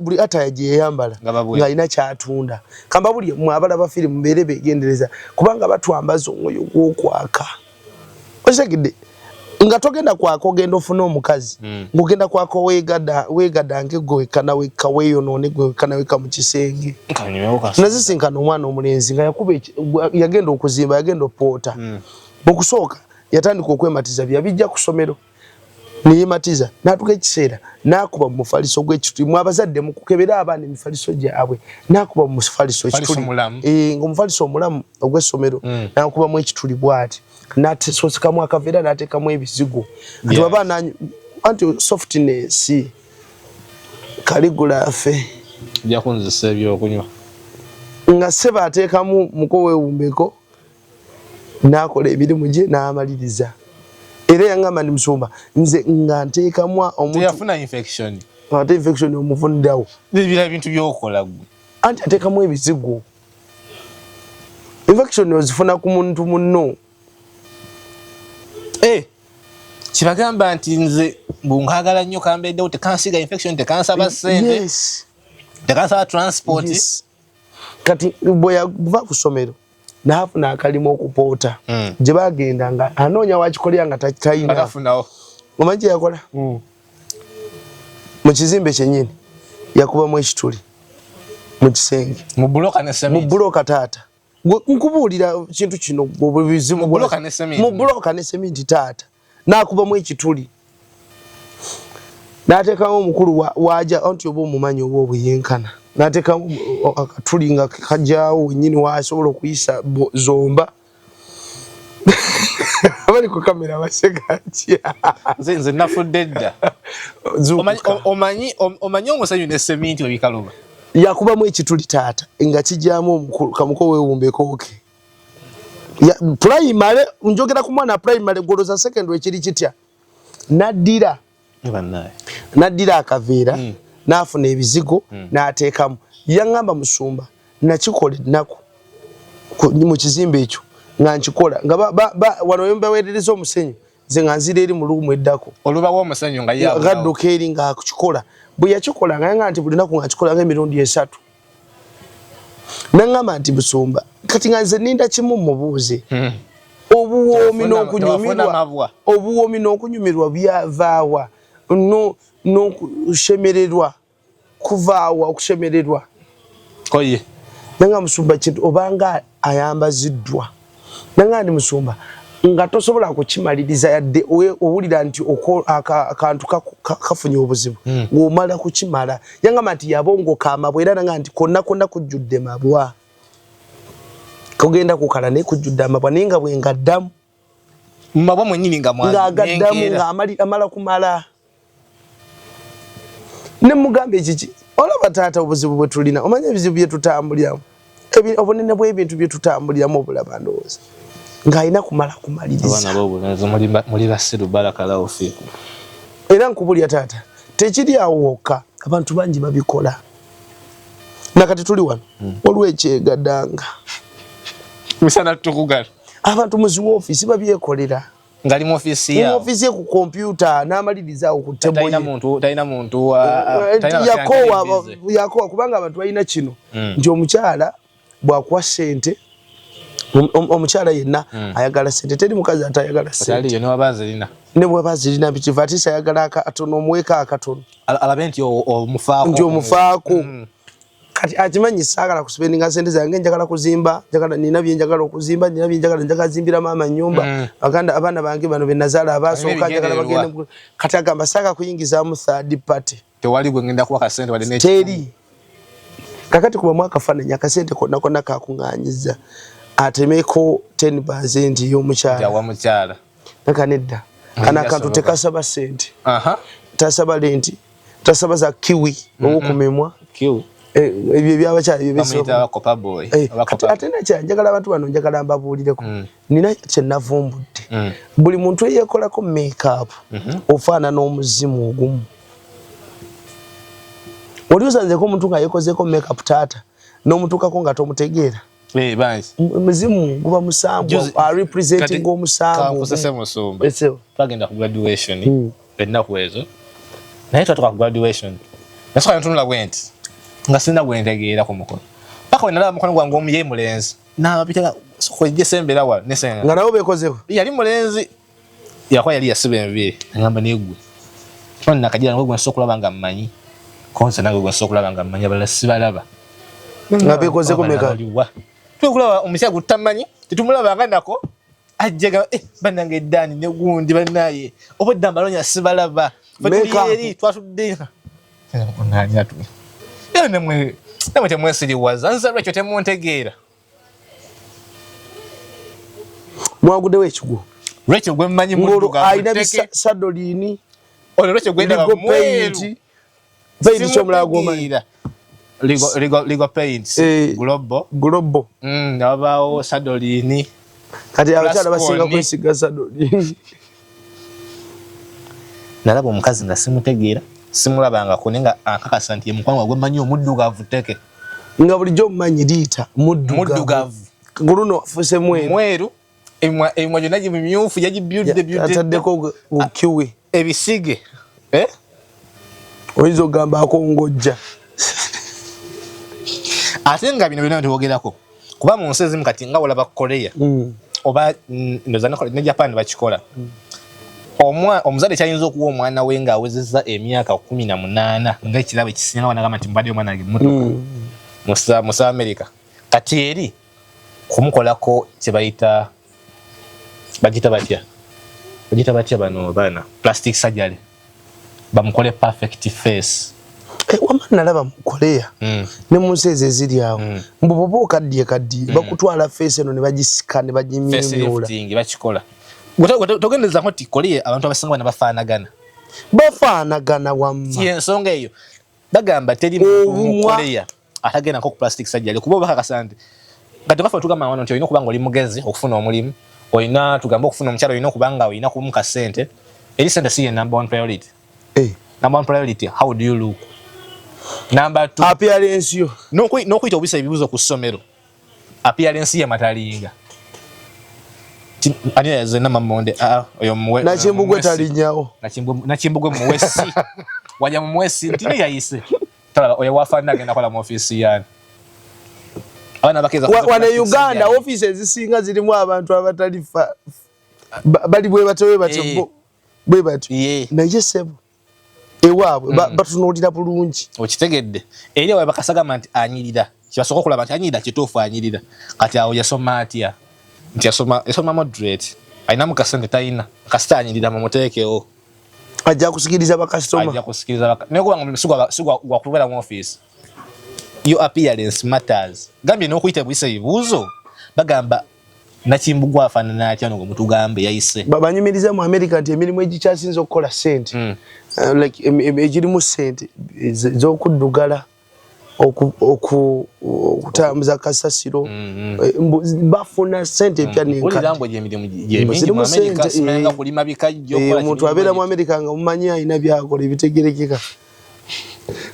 Speaker 2: buli ataya gye yayambala ng'alina kyatunda kamba buli mwabalaba firimu mbeere beegendereza kubanga batwambaza omwoyo gw'okwaka okitegedde nga togenda kwako ogenda ofuna omukazi ng'ogenda kwako weegada ng'egwe kanaweka weeyonoone gwe kanaweka mu kisenge nazisinkana omwana omulenzi nga yagenda okuzimba yagenda opoota okusooka yatandika okwematiza byabijja ku ssomero neyematiza n'atuka ekiseera n'akuba mu mufaliso gw'ekituli mwabazadde mukukebera abaana emifaliso gyabwe n'akuba mu mufaliso ekituli ng'omufaliso omulamu ogw'essomero n'akubamu ekituli bw'ati n'ateekamu akaveera n'ateekamu ebizigo nti abaana anti softness kaligulafe
Speaker 1: byakunzisa ebyokunywa
Speaker 2: nga seba ateekamu muko weewumbeko n'akola emirimu gye n'amaliriza era yangamba ndi musumba nze nga nteekamu omuntu
Speaker 1: yafuna infection
Speaker 2: ate infection omuvunirawo
Speaker 1: bibira bintu byokola gwe
Speaker 2: anti ateekamu ebizigo infection ozifuna ku muntu munno
Speaker 1: kibagamba nti nze bunkaagala nnyo kambeddewo tekansiga infection tekansaba ssente tekansaba transport
Speaker 2: kati bwe yava ku ssomero n'afuna akalimu okupoota gye bagenda nga anoonya wakikolera nga talina omanyi gye yakola mu kizimbe kyennyini yakubamu ekituli mu kisenge
Speaker 1: mu
Speaker 2: buloka taata nkubuulira kintu kino mu buloka ne seminti taata n'akubamu ekituli n'ateekamu omukulu waja anti oba omumanyi oba obuyenkana n'ateekamu akatuli nga kajjaawo wennyini wasobola okuyisa zomba abali ku kamera baseka ntya
Speaker 1: nze nafudde dda omanyi omusenyu ne seminti webikaloba
Speaker 2: yakubamu ekituli taata nga kijjaamu omukulu kamuko weewumbekooke primary njogera ku mwana primary goloza secondary kiri kitya naddira akaveera n'afuna ebizigo n'ateekamu yaŋŋamba musumba nakikola ennaku mu kizimbe ekyo nga nkikola nga wano baweerereza omusenyu nze nga nzira eri mu luumu eddako
Speaker 1: olubawo omusenyu nga
Speaker 2: gadduka eri nga akikola bwe yakikola nga yaŋŋamba nti buli nnaku nga kikola ng'emirundi 3 naŋŋamba nti musumba kati nga nze ninda kimu mubuuze obuwoomi n'okunyumirwa byavaawa n'okushemererwa kuvaawa okushemererwa
Speaker 1: koye
Speaker 2: nanga musumba kintu obanga ayambaziddwa nanga ndi musumba nga tosobola kukimaliriza yadde owulira nti akantu kafunye obuzibu ng'omala kukimala yangamba nti yabongoka amabwa era nanga nti konna kujjudde mabwa kogenda kukala naye kujjudde amabwa naye nga bwe ngaddamu
Speaker 1: mabwa mwennyini
Speaker 2: ng'agaddamu ng'amala kumala ne mugambe kiki olaba taata obuzibu bwe tulina omanya ebizibu bye tutambuliramu obunene bw'ebintu bye tutambuliramu obulaba ndowooza ng'alina kumala kumaliriza
Speaker 1: muli basiru barakallahu fiikum
Speaker 2: era nkubulya taata tekiri awo wokka abantu bangi babikola nakati tuli wano waliwo ekyegadanga
Speaker 1: misana tukugala
Speaker 2: abantu muzi woofiisi babyekolera
Speaker 1: ngali mu office yawo
Speaker 2: office ku computer n'amaliriza awo ku table
Speaker 1: talina muntu
Speaker 2: yakowa kubanga abantu balina kino nti omukyala bw'akuwa ssente omukyala yenna ayagala ssente teri mukazi atayagala ssente ne bw'aba zirina bikiva ate ayagala akatono omuweeka akatono
Speaker 1: alabe nti omufaako
Speaker 2: kati akimanyi saagala kusipendinga ssente zange njagala kuzimba nina bye njagala okuzimba nina bye njagala zimbira maama nnyumba abaana bange bano be nazaala abaasooka njagala bagende kati agamba saaga kuyingizaamu third party
Speaker 1: tewali gwe ngenda kuwa kasente wali
Speaker 2: teri kakati kuba mwakafaananyi akasente konna konna kakuŋŋaanyiza atemeko 10% y'omukyala nakanedda kana akantu tekasaba ssente tasaba lenti tasaba za kiwi owokumemwa ebyo byabachali
Speaker 1: bamuyita kopa boy
Speaker 2: ate nakya njagala abantu bano njagala mbabuulireko nina kye navumbudde buli muntu eyeekolako make-up ofaana n'omuzimu ogumu oli osanzeko omuntu nga yeekozeeko make-up taata n'omutuukako nga tomutegeera muzimu guba musambu arepresenting omusambu
Speaker 1: twagenda ku graduation ennaku ezo naye twatuka ku graduation nasoka ntunula bwenti nga sina gwentegeera ku mukono paka wenalaba mukono gwange omu ye mulenzi n'abapita kwejje sembera wa nesenga
Speaker 2: nga nabo beekozeeko
Speaker 1: yali mulenzi yakuba yali yasiba enviiri agamba neegwe tona nakajira nagwe gwensobola okulaba nga mmanyi konse nagwe gwensobola okulaba nga mmanyi abalala sibalaba
Speaker 2: nga beekozeeko meka
Speaker 1: twekulaba omusya gutamanyi tetumulabanga nako ajjaga bannange eddaani ne gundi bannaye oba eddamba lonya sibalaba eri twatudde namwe temwesiriwaza nza lwekyo temuntegeera
Speaker 2: mwaguddewo ekigo
Speaker 1: lwekyo gwe mmanyi
Speaker 2: alina bisadolini
Speaker 1: ono lwekyo gwendaba mweru
Speaker 2: peyinti kyomulala gwomanyi
Speaker 1: Ligo Paints Global wabaawo sadolini
Speaker 2: kati abakyala basinga kwesiga sadolini
Speaker 1: nalaba omukazi nga simutegeera simulabangako naye nga akakasa nti ye mukwano gwe mmanyi omuddugavu teke
Speaker 2: nga bulijjo omumanyi liita muddugavu guluno afuse mweru emimwa gyonna gimimyufu yagibyuddeataddeko ukiwe
Speaker 1: ebisige
Speaker 2: oyinza okugamba akongojja
Speaker 1: ate nga bino byonna twogerako kuba mu nsi ezimu kati nga olaba Korea oba ndoza ne Japan bakikola omuzadde kyayinza okuwa omwana we ng'awezezza emyaka 18 ng'ekirabo ekisinga wanagamba nti mbadde omwana wange muto mu America kati eri kumukolako kye bagita batya bano baana plastic surgery bamukole perfect face
Speaker 2: wamana nalaba mu Korea ne mu nsi ezo eziri awo mbuboba okaddiye bakutwala face eno ne bagisika ne bagimyemyola
Speaker 1: bakikola togendezako nti Korea abantu abasinga bana
Speaker 2: bafaanagana wamma
Speaker 1: ensonga eyo bagamba teri mu Korea atagenda ko ku plastic surgery kuba bakakasa nti kati kafa tugamba wano nti olina okuba nga oli mugezi okufuna omulimu olina tugamba okufuna omukyalo olina okuba nga olina kumuka sente eri sente si ye number one priority number one priority how do you look number 2
Speaker 2: appearance yo
Speaker 1: n'okuyita obisa ebibuzo ku ssomero appearance ye matalinga ani yazena mamonde oyo muwe
Speaker 2: nachimbugwe talinyawo
Speaker 1: nachimbugwe muwesi wajja mu mwesi ntini yayise tala oyo wafanda agenda kola mu office yani abana bakeza
Speaker 2: wana Uganda offices zisinga zirimu abantu abatalifa bali bwe batewe batembo bwe batu naye sebo ewaabwe batunulira bulungi
Speaker 1: okitegedde eri awo bakasagamba nti anyirira kibasoka okulaba nti anyirira kituufu anyirira kati awo yasoma atya nti yasoma moderate alina mukasente talina kasita anyirira mumuteekewo
Speaker 2: ajja kusikiriza bakasitoma
Speaker 1: naye kubanga sigwa wakubeera mu office your appearance matters gambye n'okuyita buyisa ebibuuzo bagamba nakimbugwa afaanana atya ngo mutugambe yayise
Speaker 2: babanyumiriza mu America nti emirimu egikyasinza okukola sente like egirimu sente z'okuddugala okutambuza kasasiro bafuna sente empya omuntu abeera mu America nga mumanyi alina byakola ebitegerekeka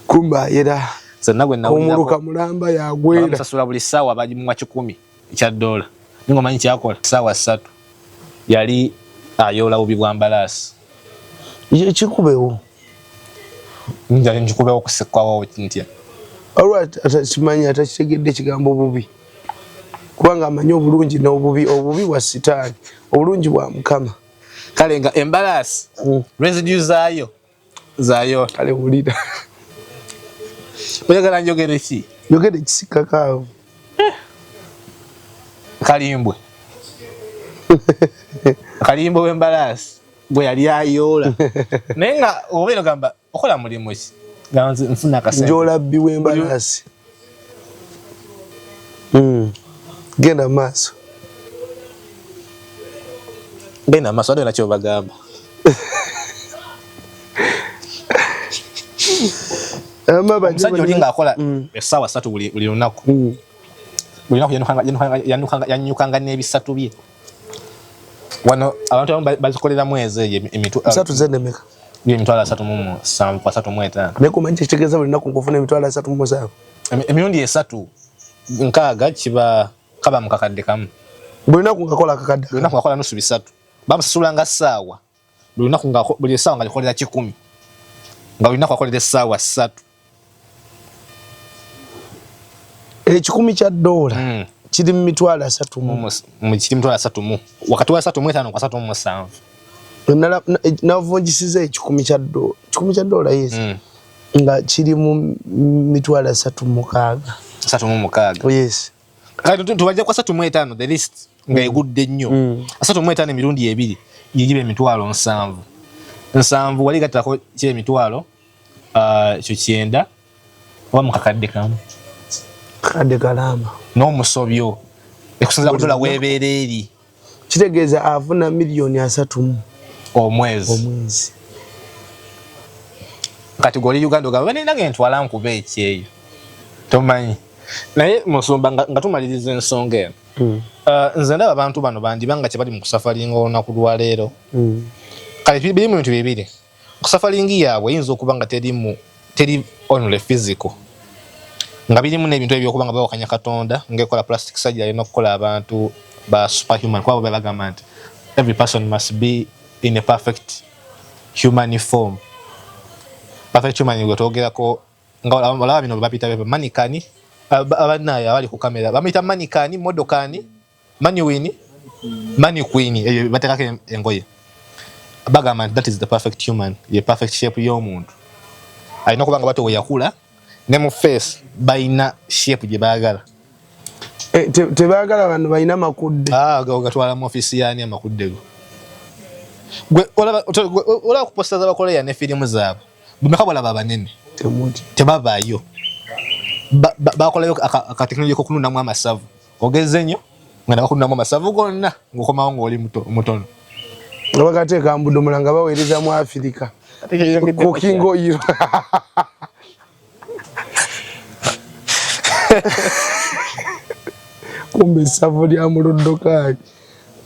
Speaker 2: kumba era omuluka mulamba yagwera
Speaker 1: bamusasula buli ssaawa bagimuwa $10 ningomanyi kyakola ssaawa 3 yali ayola bubi bwa mbalaasi
Speaker 2: ekikubewo
Speaker 1: njikubewo okusekwawo ntya
Speaker 2: alright atasimanyi atakitegedde ekigambo bubi kubanga amanyi obulungi n'obubi obubi bwa sitaani obulungi bwa Mukama
Speaker 1: kale nga embalaasi residue zaayo
Speaker 2: kale wulira
Speaker 1: oyagala njogere ki
Speaker 2: njogere kisikakaawo
Speaker 1: kalimbwe w'embalaasi bwe yali ayoola naye nga obeera gamba okola mulimu ki nfuna akasente
Speaker 2: njolabbi w'embalaasi genda maaso
Speaker 1: wadde nakyo bagamba omusajja olinga akola essaawa 3 buli lunaku buli lunaku yanyukanga n'ebisatu bye wano abantu abamu bazikolera mwezi eyo
Speaker 2: emitwalo zenemeka
Speaker 1: emitwalo 37 kwa 35
Speaker 2: nekumanya kitegeeza buli lunaku nkufuna emitwalo 37
Speaker 1: emirundi 3 nkaaga kiba kaba mu kakadde kamu
Speaker 2: buli lunaku ngakola akakadde
Speaker 1: buli lunaku ngakola nusu bisatu bamusasulanga ssaawa buli ssaawa nga likolera 10 nga buli lunaku akolera essaawa 3
Speaker 2: $10 kiri mu mitwalo 3
Speaker 1: kiri mitwalo 3 wakati wa 35 kwa 37
Speaker 2: navunjisiza $10 yes nga kiri mu mitwalo 36 yes
Speaker 1: kati tubajja kwa 35 the list nga egudde nnyo 35 emirundi ebiri yigibe emitwalo 7 wali gatako kye emitwalo kyo 9 oba mu kakadde kamu
Speaker 2: kakadde kalama
Speaker 1: n'omusobyo ekusinza ku dola weebeera eri
Speaker 2: kitegeeza afuna $3
Speaker 1: omwezi kati goli Uganda ogamba banenage ntwala nkuba ekyeyo tomanyi naye musumba nga tumaliriza ensonga eno nze ndaba abantu bano bandibanga kye bali mu kusafalinga olunaku lwa leero kati biri mu bintu bibiri kusafalingi yaabwe eyinza okuba nga teri only physical nga birimu n'ebintu ebyokuba nga bawakanya Katonda ng'ekola plastic surgery alina okukola abantu ba superhuman kwabo bagamba nti every person must be in a perfect human form. Perfect human gwotogerako nga olaba bino bapita bebe manikani abanaye abali ku kamera bamita manikani modokani maniwini maniqueen eyo batekake engoye bagamba that is the perfect human, the perfect shape y'omuntu alina kubanga bato yakula ne mu face baina shape gye bagala
Speaker 2: tebagala abantu baina makudde
Speaker 1: gatwala mu office yani amakudde gwe ola kuposta za bakola ya ne film zaabo bumekabala baba nene
Speaker 2: temuti
Speaker 1: tebabayo bakolayo aka technology ko kununa mu amasavu ogeze nnyo ngana kununa mu amasavu gonna ngokoma ngo oli mutono
Speaker 2: ngabakateeka mbudo mulanga baweereza mu Afrika kokingo yiro kumbe savu lya muloddokayi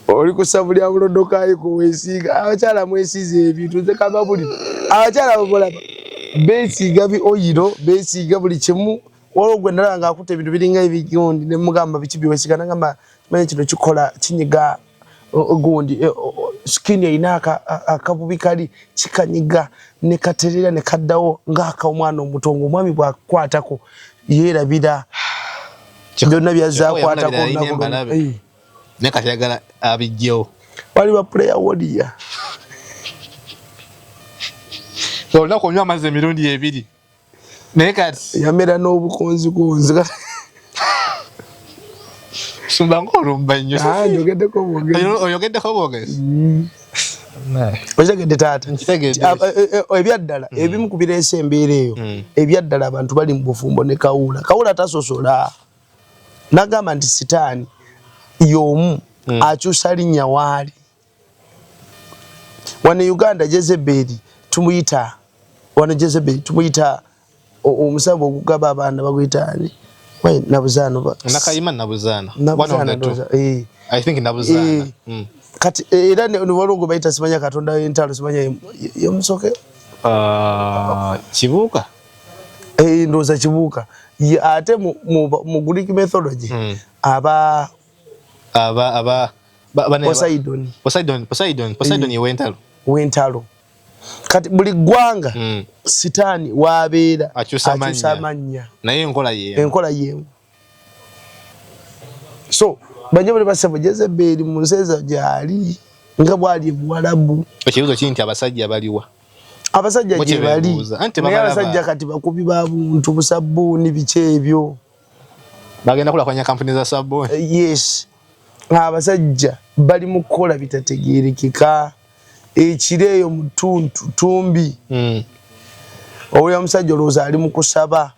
Speaker 2: oli ku savu lya muloddokayi ko weesiga abakyala mwesize ebintu nze kaba buli abakyala bobolaba beesiga bi oyiro beesiga buli kimu olwo ndala nga akutte ebintu biringa ebigondi ne mugamba biki biweesiga nangamba manye kino kikola kinyiga ogundi skin inaka akabubi kali kikanyiga ne katerera ne kaddawo ngaka omwana omutongo omwami bwakwatako yerabira byonna byazakwatako
Speaker 1: ne katagala abijjo
Speaker 2: wali ba player wodiya
Speaker 1: so nako nywa amaze mirundi ebiri ne kati
Speaker 2: yamera n'obukonzi konzi
Speaker 1: sumba ngorumba nnyo
Speaker 2: njogedeko bogezi
Speaker 1: oyogedeko bogezi
Speaker 2: ojagedde taata ebyaddala ebimu ku bireese embeera eyo ebyaddala abantu bali mu bufumbo ne kawula tasosola nagamba nti sitaani y'omu akyusa linnya waali wano Uganda Jezebeli tumuyita omusabu okugaba abaana baguyitaani nabuzano
Speaker 1: nakayima nabuzana I think nabuzana
Speaker 2: kati era ne walongo bayita simanya Katonda w'entalo simanya yemusoke
Speaker 1: kibuuka
Speaker 2: ndoza kibuuka ate mu Greek mythology
Speaker 1: Poseidon ye
Speaker 2: w'entalo kati buli gwanga sitaani wabeera akyusa amannya
Speaker 1: naye enkola
Speaker 2: yemu so banyabule basaba Jezebeli mu nseza gyali nga bwali Buwalabu
Speaker 1: ekibuzo kinti abasajja baliwa
Speaker 2: abasajja gye bali naye abasajja kati bakubi ba buntu busabbuuni biki ebyo
Speaker 1: bagenda kulakwanya kampuni za sabbuuni
Speaker 2: yes abasajja bali mu kukola bitategeerekeka ekireeyo mutuntu tumbi oyo omusajja olowooza ali mu kusaba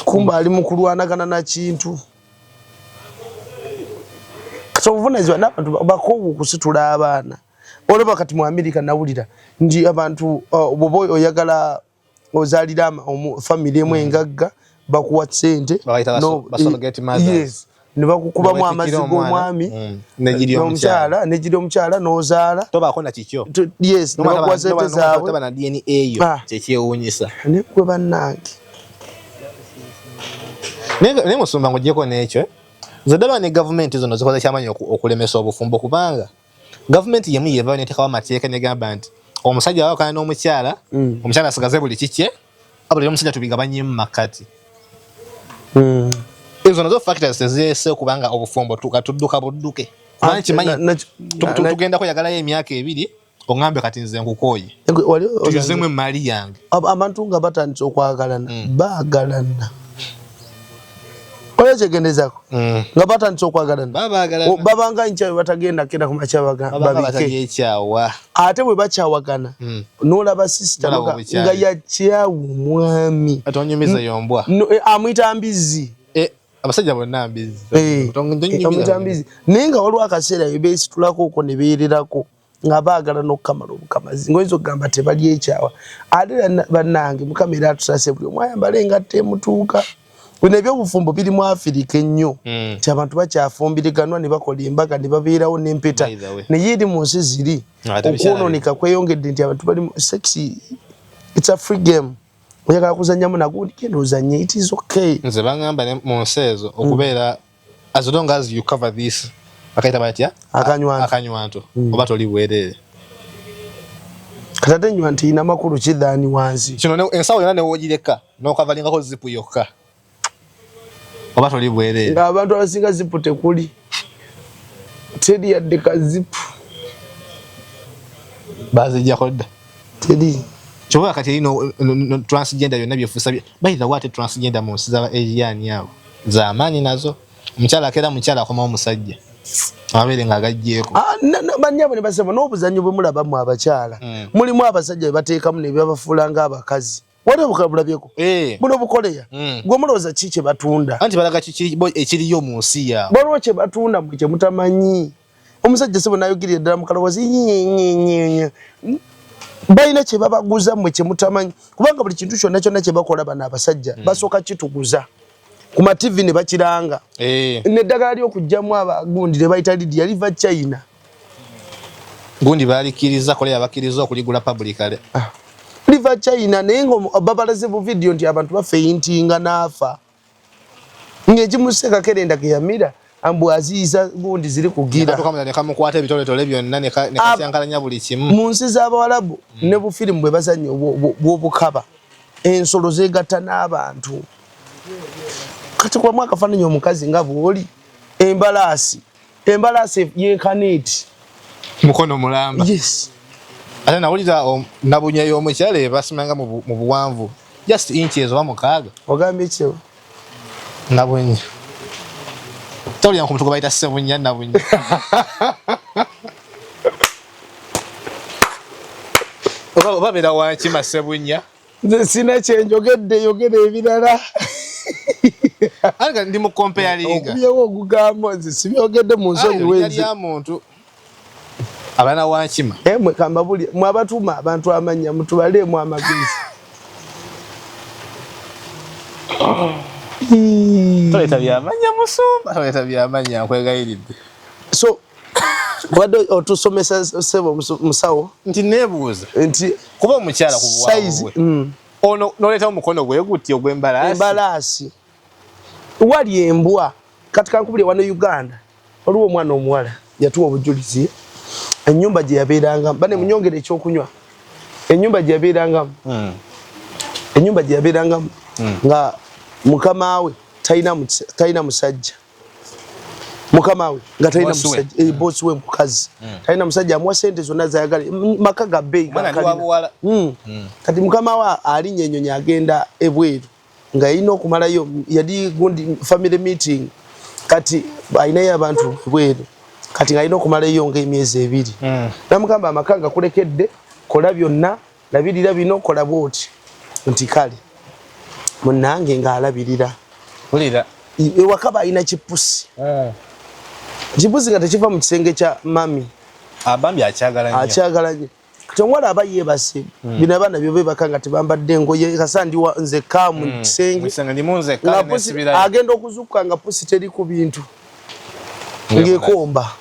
Speaker 2: kumba ali mu kulwanagana na kintu kasobuvunanyizibwa n'abantu bakoowa okusitula abaana olaba kati mu Amerika nawulira ndi abantu bwoba oyagala ozalira family emu engagga bakuwa ssente yes ne bakukubamu amazzi g'omwami n'omukyala negiri omukyala n'ozaala
Speaker 1: tobaako na kikyo
Speaker 2: yes ne bakuwa ssente zaabwe
Speaker 1: toba na DNA eyo kyekyewuunyisa
Speaker 2: ne gwe bannange
Speaker 1: naye Musumba ng'oggyeko n'ekyo nze ddaba ne gavumenti zino zikoze kyamanyi okulemesa obufumbo kubanga gavumenti yemu yeevaayo neteekawo amateeka negamba nti omusajja awakana n'omukyala omukyala asigaze buli kikye abuli omusajja tubigabanyemu makati ezo nazo factors tezireese okubanga obufumbo tudduka budduke kubanga kimanyi tugenda kweyagalayo emyaka 2 oŋŋambe kati nze nkukooye tuyuzemu emaali yange
Speaker 2: abantu nga batandise okwagalana baagalana olekyegendezako nga batandise okwagalana babanga nkyawe batagenda kenda kumakya babike ate bwe bakyawagana n'olaba sisita nga yakyawa omwami
Speaker 1: atonyumiza yombwa
Speaker 2: amuyita mbizi
Speaker 1: abasajja bonna mbizi
Speaker 2: amuyita mbizi naye nga waliwo akaseera beesitulako okwo ne beererako nga baagalana okukamala obukamazi ngoyinza okugamba tebali ekyawa ate bannange mukama era atusase buli omu ayambala engatta emutuuka bino ebyobufumbo biri mu Afirika ennyo nti abantu bakyafumbiriganwa ne bakola embaga ne babeerawo n'empeta naye eri mu nsi ziri okwonooneka kweyongedde nti abantu bali sexy it's a free game oyagala kuzannyamu nagundi genda ozannye it is okay
Speaker 1: nze baŋŋamba mu nsi ezo okubeera as long as you cover this akayita batya akanywanto oba toli bwereere
Speaker 2: kati ate enywanto erina makulu kiddaani wansi
Speaker 1: kino ensawo yonna newoogireka n'okavalingako zipu yokka oba toli bwereere
Speaker 2: ng'abantu abasinga zipu tekuli teri yadde kazipu
Speaker 1: bazijjako dda
Speaker 2: teri
Speaker 1: kyobola kati erino transgender byonna byefuusa bayitawo ate transgender mu nsi z'aba Asian abo z'amaanyi nazo omukyala akeera mukyala akomawo musajja amabeere ng'agaggyeko
Speaker 2: bannyabo ne basema n'obuzannyo bwe mulabamu abakyala mulimu abasajja be bateekamu ne byabafuula ng'abakazi waliwo bukabulabyeko buno bukoleya gwe mulowooza ki kye batunda
Speaker 1: anti balaga ekiriyo mu nsi yaabwe
Speaker 2: waliwo kye batunda mwe kye mutamanyi omusajja sebo n'ayogirira ddala mu kalowoozi balina kye babaguza mmwe kye mutamanyi kubanga buli kintu kyonna kyonna kye bakola bano abasajja basooka kituguza ku mativi ne bakiranga n'eddagala ly'okugjamu abagundi lye bayita Lydia liva China
Speaker 1: gundi baalikiriza koleya bakkiriza okuligula publicale
Speaker 2: liva China naye ng'obabalaze bu video nti abantu bafeyintinga n'afa ng'ekimuseka kerenda ke yamira ambu aziiza gundi ziri kugira
Speaker 1: nekamukwata ebitoletole byonna nekasyankalanya buli kimu
Speaker 2: mu nsi z'Abawalabu ne bufirimu bwe bazannyo bw'obukaba ensolo zeegatta n'abantu kati kwa mwaka kafaananyi omukazi nga bw'oli embalaasi yenkaneeti
Speaker 1: mukono mulamba
Speaker 2: yes
Speaker 1: ate nawulira nabunya y'omukyala basimanga mu buwanvu just inches oba 6
Speaker 2: ogambye ekyo
Speaker 1: nabunya tawulira nkumutuko bayita Ssebunya nabunya oba beera wankima Ssebunya
Speaker 2: nze sina kyenjogedde yogera ebirala
Speaker 1: anga ndi mu comparinga
Speaker 2: okuyewo ogugamba nze sibyogedde mu nsonyi wenzi
Speaker 1: ya muntu abana wankima
Speaker 2: mwe kamba buli mwe abatuma abantu amanya mutubaleemu amagezi
Speaker 1: toleta byamanya Musumba toleta byamanya nkwegayiridde
Speaker 2: so wadde otusomesa sebo musawo
Speaker 1: nti nebuuza
Speaker 2: nti
Speaker 1: kuba omukyala ku bwawe ono noleta omukono gwe gutti ogw'embalaasi wali embwa kati kankubulye wano Uganda waliwo omwana omuwala yatuwa obujulizi ennyumba gye yabeeranga bane munyongere ekyokunywa ennyumba gye yabeerangamu nga mukama we talina musajja mukama we nga talina musajja bosi we mukazi talina musajja amuwa sente zonna zayagala maka ga bbeeyi kati mukama we alinnya ennyonyi agenda ebweru nga yalina okumalayo yali gundi family meeting kati ayinayo abantu ebweru kati nga alina okumalayo ng'emyezi 2 namugamba amaka gakulekedde kola byonna labirira bino kola bwoti nti kale munnange ng'alabirira ulira
Speaker 2: ewakaba alina kipusi kipusi nga tekiva mu kisenge kya mami
Speaker 1: abambi akyagala nnyo
Speaker 2: tongwala abaye base bino abana byo bebakanga tebambadde engoye kasandi wa nze kamu kisenge
Speaker 1: musanga ndi munze kale nesibira
Speaker 2: agenda okuzuka nga pusi teri ku bintu ngekomba.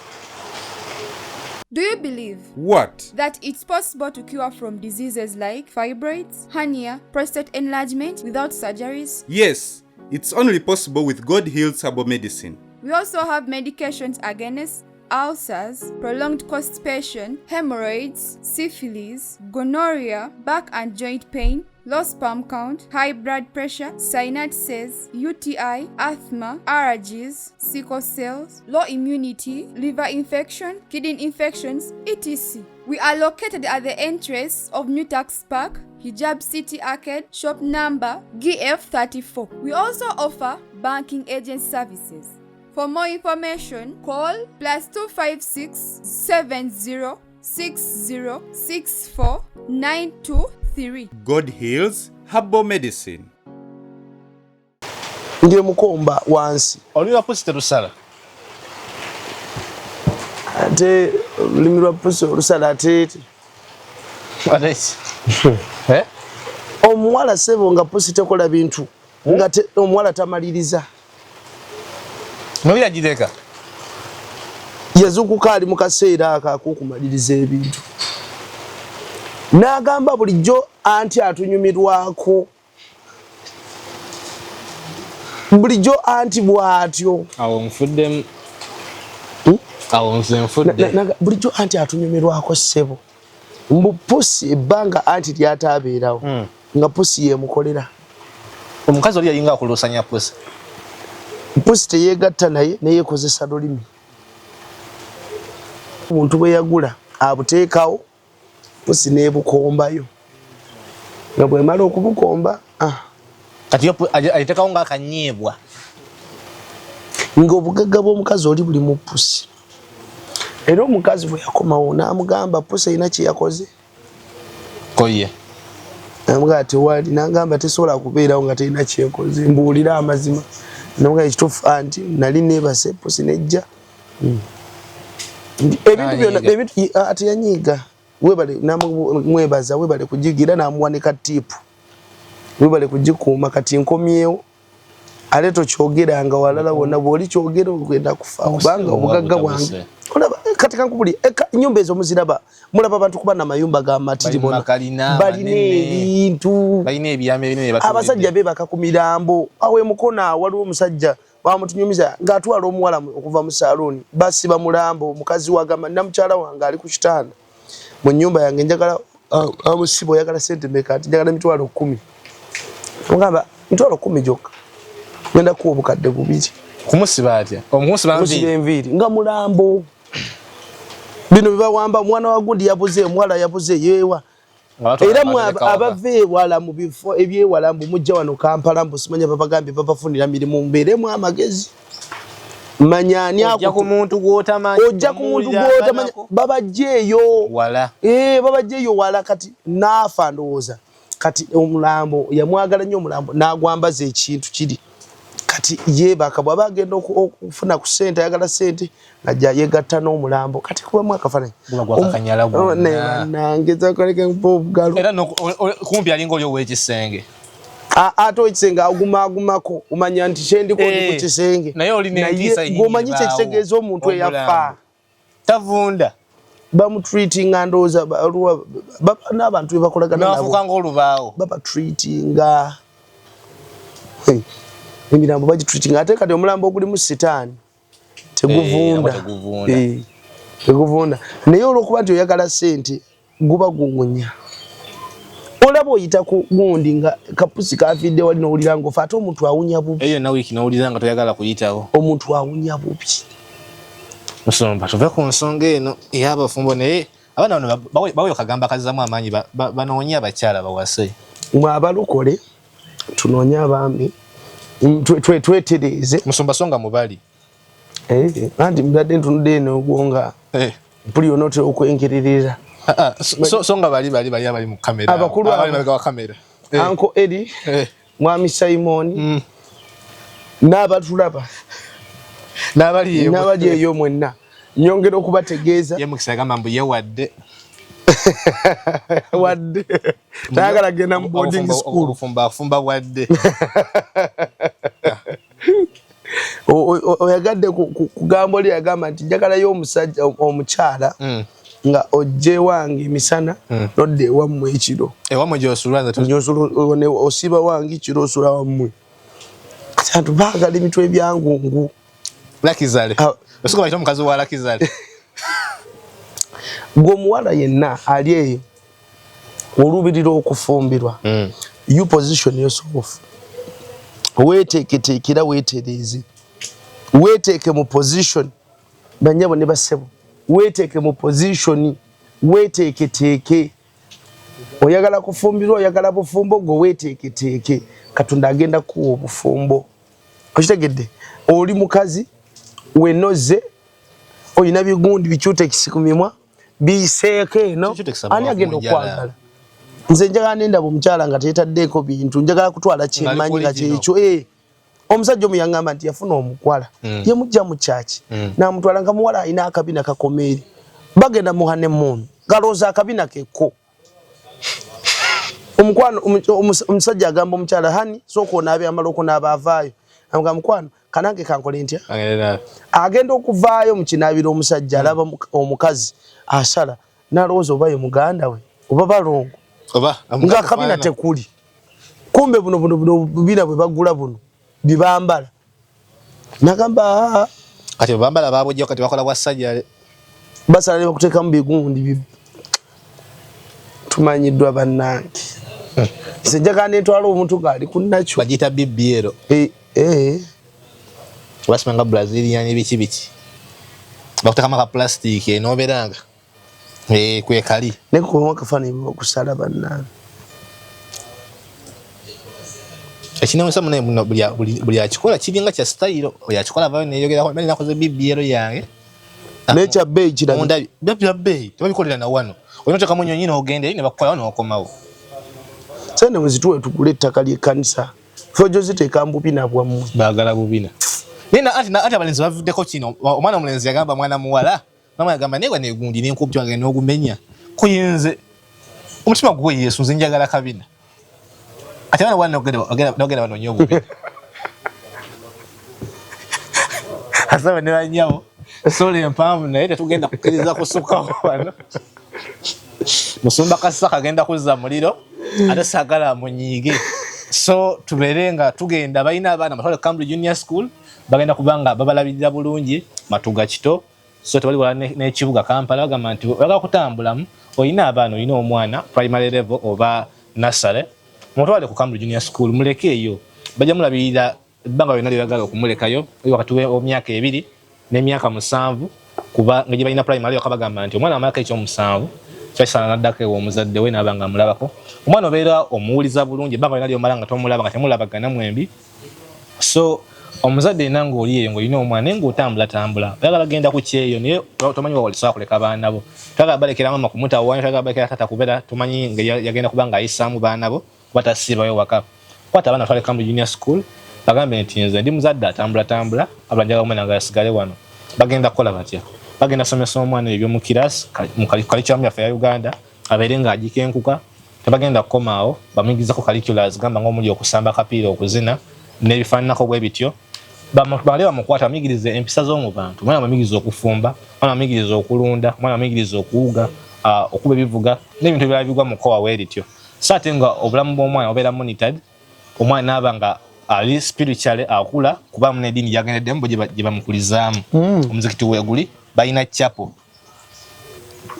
Speaker 4: Do you believe
Speaker 5: What?
Speaker 4: that it's possible to cure from diseases like fibroids, hernia, prostate enlargement without surgeries?
Speaker 5: Yes, it's only possible with God Heals Herbal Medicine.
Speaker 4: We also have medications against ulcers, prolonged constipation, hemorrhoids, syphilis, gonorrhea, back and joint pain, low sperm count, high blood pressure, sinuses, UTI, asthma, allergies, sickle cells, low immunity, liver infection, kidney infections, etc. We are located at the entrance of New Tax Park, Hijab City Arcade, shop number GF34. We also offer banking agent services. For more information, call +256 70 60 64 923.
Speaker 5: God Heals Herbal Medicine.
Speaker 2: Ndiye mukomba wansi.
Speaker 1: Oliwa pusi terusala.
Speaker 2: Ate limirwa pusi rusala atete.
Speaker 1: Adesi.
Speaker 2: Omuwala sebo nga pusi tekola bintu. Nga omuwala tamaliriza.
Speaker 1: Nobya jideka.
Speaker 2: Yazukuka ali mu kaseera akakukumaliriza ebintu. N'agamba bulijjo anti atunyumirwako. Bulijjo anti bw'atyo.
Speaker 1: Awo nfudde. Awo nze nfudde.
Speaker 2: Bulijjo anti atunyumirwako ssebo. Mbu pusi ebbanga anti lyataabeerawo. Nga pusi yemukolera.
Speaker 1: Omukazi oli yayinga akulusanya pusi.
Speaker 2: Pusi teyeegatta naye neyeekozesa lulimi. Omuntu bwe yagula abuteekawo pusi neebukombayo. Nga bw'emala okubukomba
Speaker 1: kati aliteekawo ng'akanyiibwa.
Speaker 2: Ng'obugagga bw'omukazi oli buli mu pusi. Era omukazi bwe yakomawo n'amugamba pusi erina kye yakoze.
Speaker 1: Koye.
Speaker 2: Namugamba tewali, n'agamba tesobola kubeerawo nga terina kye yakoze. Mbuulira amazima. Namugamba ekituufu anti nali neebase pusi nejja. Ebintu byonna ate yanyiiga. Webale namwebaza webale kujigira namuwanika tipu. Webale kujikuuma kati nkomyewo. Ale tokyogera nga walala wonna bw'oli kyogera ogenda kufa. Kubanga obugagga bwange. Olaba kati kankubuli nyumba ezo muziraba. Mulaba abantu kuba na mayumba ga matiri bona. Balina ebintu. Balina ebyama ebinene batulidde. Abasajja beebaka ku mirambo. Awe mukona waliwo omusajja bamutunyumiza ng'atwala omuwala okuva mu saloni. Basiba mulambo mukazi wagamba namukyala wange ali ku kitanda. Mu nyumba yange njagala amusibo oyagala sente meka ati njagala mitwalo 10. Ngamba mitwalo 10 jokka. Ngenda kuwa obukadde bubiri.
Speaker 1: Kumusiba atya? Omusiba
Speaker 2: enviiri nga mulambo. Bino bibawamba mwana wa gundi yabuze mwala yabuze yewa. Era abave wala mu bifo ebyewala mbu mujja wano Kampala mbu simanya babagambe babafunira mirimu mbeeremu amagezi. Manyani ako ojja ku muntu gw'otamanyi. Ojja ku muntu gw'otamanyi babajjeeyo. Wala. Babajjeeyo wala kati naafa ndowooza. Kati omulambo yamwagala nnyo omulambo n'agwambaza ekintu kiri. Kati yeebaka bw'aba agenda okufuna ku ssente ayagala ssente ng'ajja yeegatta n'omulambo kati kubamu akafaananyi.
Speaker 1: Gwakakanyala gwonna.
Speaker 2: Nangeza koleke mpa obugalo.
Speaker 1: Era kumpi alinga oli ow'ekisenge.
Speaker 2: Ate ow'ekisenge agumako omanya nti kyendiko ndi ku kisenge.
Speaker 1: Naye olina entiisa yingi.
Speaker 2: Ng'omanyi kyekitegeeza omuntu eyafa.
Speaker 1: Tavunda.
Speaker 2: Bamutreatinga ndowooza n'abantu be bakolagana nabo.
Speaker 1: N'afuuka ng'olubaawo.
Speaker 2: Babatreatinga. Emirambo bagitreatinga ate kati omulambo oguli mu sitaani teguvunda. Teguvunda. Naye olw'okuba nti oyagala ssente guba guwunya. Olaba oyita ku gundi nga kapusi kaafidde wali n'owulira ng'ofa ate omuntu awunya bubi.
Speaker 1: Eyo na wiiki n'owulira nga toyagala kuyitawo.
Speaker 2: Omuntu awunya bubi.
Speaker 1: Musomba tuve ku nsonga eno ey'abafumbo naye abaana bano baweyo kagamba kazizamu amaanyi banoonye abakyala bawase.
Speaker 2: Mwe abalokole tunoonye abaami twetereeze.
Speaker 1: Musomba songa mubali.
Speaker 2: Anti mbadde ntunudde eno ogwonga mpuli onotera okwengererera.
Speaker 1: Songa bali abali mu kamera.
Speaker 2: Abakulu
Speaker 1: abali mabega wa kamera.
Speaker 2: Uncle Eddie, Mwami Simon, n'abatulaba. N'abali eyo mwenna. Nyongera okubategeeza.
Speaker 1: Ye mukisa gamba mbu yewadde.
Speaker 2: wadde tayagala genda mu boarding school
Speaker 1: fumba wadde
Speaker 2: oyagadde kugamba oli yagamba nti njagalayo omusajja omukyala nga ojje wange emisana nodde ewammwe ekiro
Speaker 1: ewammwe gy'osulwa
Speaker 2: osiba wange ekiro osula wammwe abantu baagala emitwe ebyangungu
Speaker 1: lakizale osoka bayita omukazi wa lakizale
Speaker 2: gw'omuwala yenna ali eyo olubirira okufumbirwa you position yourself weeteeketeekera weetereeze weeteeke mu position banyabo ne basebo weeteeke mu position weeteeketeeke oyagala kufumbirwa oyagala bufumbo gwe weeteeketeeke Katonda agenda kuwa obufumbo okitegedde oli mukazi wenoze oyina bigundi bikyutekisi ku mimwa biseeko eno ani agenda okwagala nze njagala nendaba omukyala nga teetaddeeko bintu njagala kutwala kyemmanyi nga kyekyo omusajja omu yaŋŋamba nti yafuna omukwala yemujja mu kyaki n'amutwala nga muwala alina akabina kakomeeri bagenda mu honeymoon galooza akabina kekko omukwano omusajja agamba omukyala hani sooka onaabe amala okunaaba avaayo amugamba mukwano kanange kankole ntya agenda okuvaayo mu kinaabiro omusajja alaba omukazi asala n'alowooza oba ye muganda we oba balongo nga akabina tekuli kumbe buno bubina bwe bagula buno bibambala nagamba
Speaker 1: kati bambala babujja kati bakola bwa sajjale
Speaker 2: basala ne bakuteekamu bigundi tumanyiddwa bannange nze njagala netwala omuntu gaali kunnakyo
Speaker 1: bagiyita bibiero basimanga brazilian biki bakuteekamu aka plastic enoberanga kwekali
Speaker 2: nekukubamu akafaananyi bakusala bannange
Speaker 1: ekinawusa munaye muno buli akikola kiringa kya style oyo akikola avayo neyogerako mali nakoze bibiero yange
Speaker 2: nekya bbeeyi
Speaker 1: kiramundabi bya bbeeyi tebabikolera na wano olina otekamu nyonyi n'ogende ne bakukola n'okomawo
Speaker 2: sente mwezituwe tugule ettaka ly'ekkanisa fojo ziteeka mbubina bwammwe
Speaker 1: baagala bubina ati abalenzi bavuddeko kino omwana omulenzi yagamba mwana muwala mama yagamba newa negundi nenkubti wange n'ogumenya kuyinze omutima gwe Yesu nze njagala kabina ate bana nogenda banonye obubina asaba ne banyawo sole empamvu naye tetugenda kukkiriza kusukawo wano musumba kasaka agenda kuzza muliro ate sagala munyiige so tubeere nga tugenda balina abaana matwale Cambridge Junior School bagenda kubanga babalabirira bulungi Matuga Kito so tebali wala n'ekibuga Kampala bagamba nti oyagala kutambulamu oyina abaana oyina omwana primary level oba nursery mutwale ku Cambridge Junior School muleke eyo bajja mulabirira ebbanga lyonna lyagala okumulekayo wakati w'emyaka 2 n'emyaka 7 kuba nga gye balina primary bakabagamba nti omwana amalako ekyomusanvu kyasala naddako ewo omuzadde we n'abanga amulabako omwana obeera omuwuliza bulungi ebbanga lyonna lyomala nga tomulaba nga temulabagana mwembi so omuzadde ena ng'oli eyo ng'olina omwana naye ng'otambulatambula oyagala bagenda ku kyeyo naye tomanyi wawalisobola kuleka baana bo toyagala balekera mama kumutawaanya toyagala balekera tata kubeera tomanyi nga yagenda kuba nga ayisaamu baana bo kuba tasiibayo waka kwata abaana twale Cambridge Junior School bagambe nti nze ndi muzadde atambulatambula abalanjaga omwana nga yasigale wano bagenda kukola batya bagenda somesa omwana ebyomu kirasi mu curriculum yaffe ya Uganda abeere nga agikenkuka tebagenda kukomaawo bamuyigizako curriculums gamba ng'omuli okusamba akapiira okuzina n'ebifaananako bwe bityo bamale bamukwata bamuyigirize empisa z'omu bantu omwana bamuyigiriza okufumba omwana bamuyigiriza okulunda omwana bamuyigiriza okuwuga okuba ebivuga n'ebintu ebirala bigwa mu kkowa weerityo so ate nga obulamu bw'omwana obeera monitored omwana naaba nga ali spiritually akula kuba mu n'eddiini gyagendeddemu bo gye bamukulizaamu omuzikiti weeguli balina chapel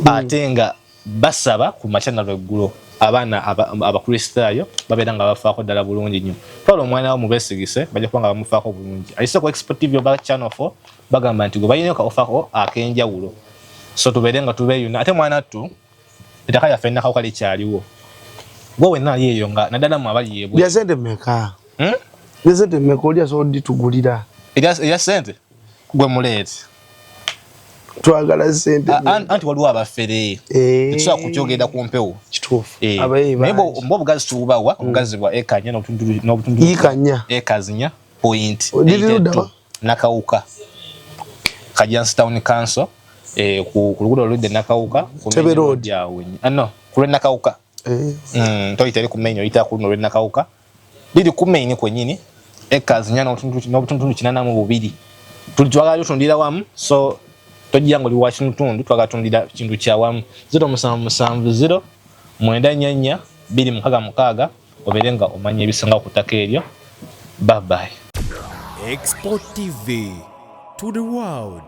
Speaker 1: ate nga basaba ku makya na lweggulo abaana abakristaayo babeera nga bafaako ddala bulungi nnyo twala omwana wo mubeesigise bajja kuba nga bamufaako bulungi ayise ku Export TV oba Channel 4 bagamba nti gwe balina kaofaako ak'enjawulo so tubeere nga tubeeyuna ate mwana ttu ettaka lyaffe nnakawuka likyaliwo gwe wenna ali eyo nga naddala mu abali yeebwe
Speaker 2: lya sente mmeka lya sente mmeka oli asobola oditugulira
Speaker 1: erya sente gwe muleeti
Speaker 2: twagala sente
Speaker 1: anti waliwo abafere tetusobola kukyogenda ku mpewo
Speaker 2: kituufu
Speaker 1: naye obugazi tububawa obugazi bwa ekanya n'obutundu ekazinya point nakawuka Kajansi Town Council ku luguudo oludde Nakawuka
Speaker 2: Tebe Road
Speaker 1: no ku Nakawuka toyita ku main oyita ku luno Nakawuka liri ku main kwennyini acres 4.82 tuli twagala tutundira wamu so tojja ngo liwa kitundu twagala tundira kintu kya wamu 0770 944 266 oberenga omanya ebisanga okutaka eryo. Bye bye.
Speaker 6: Export TV to the world.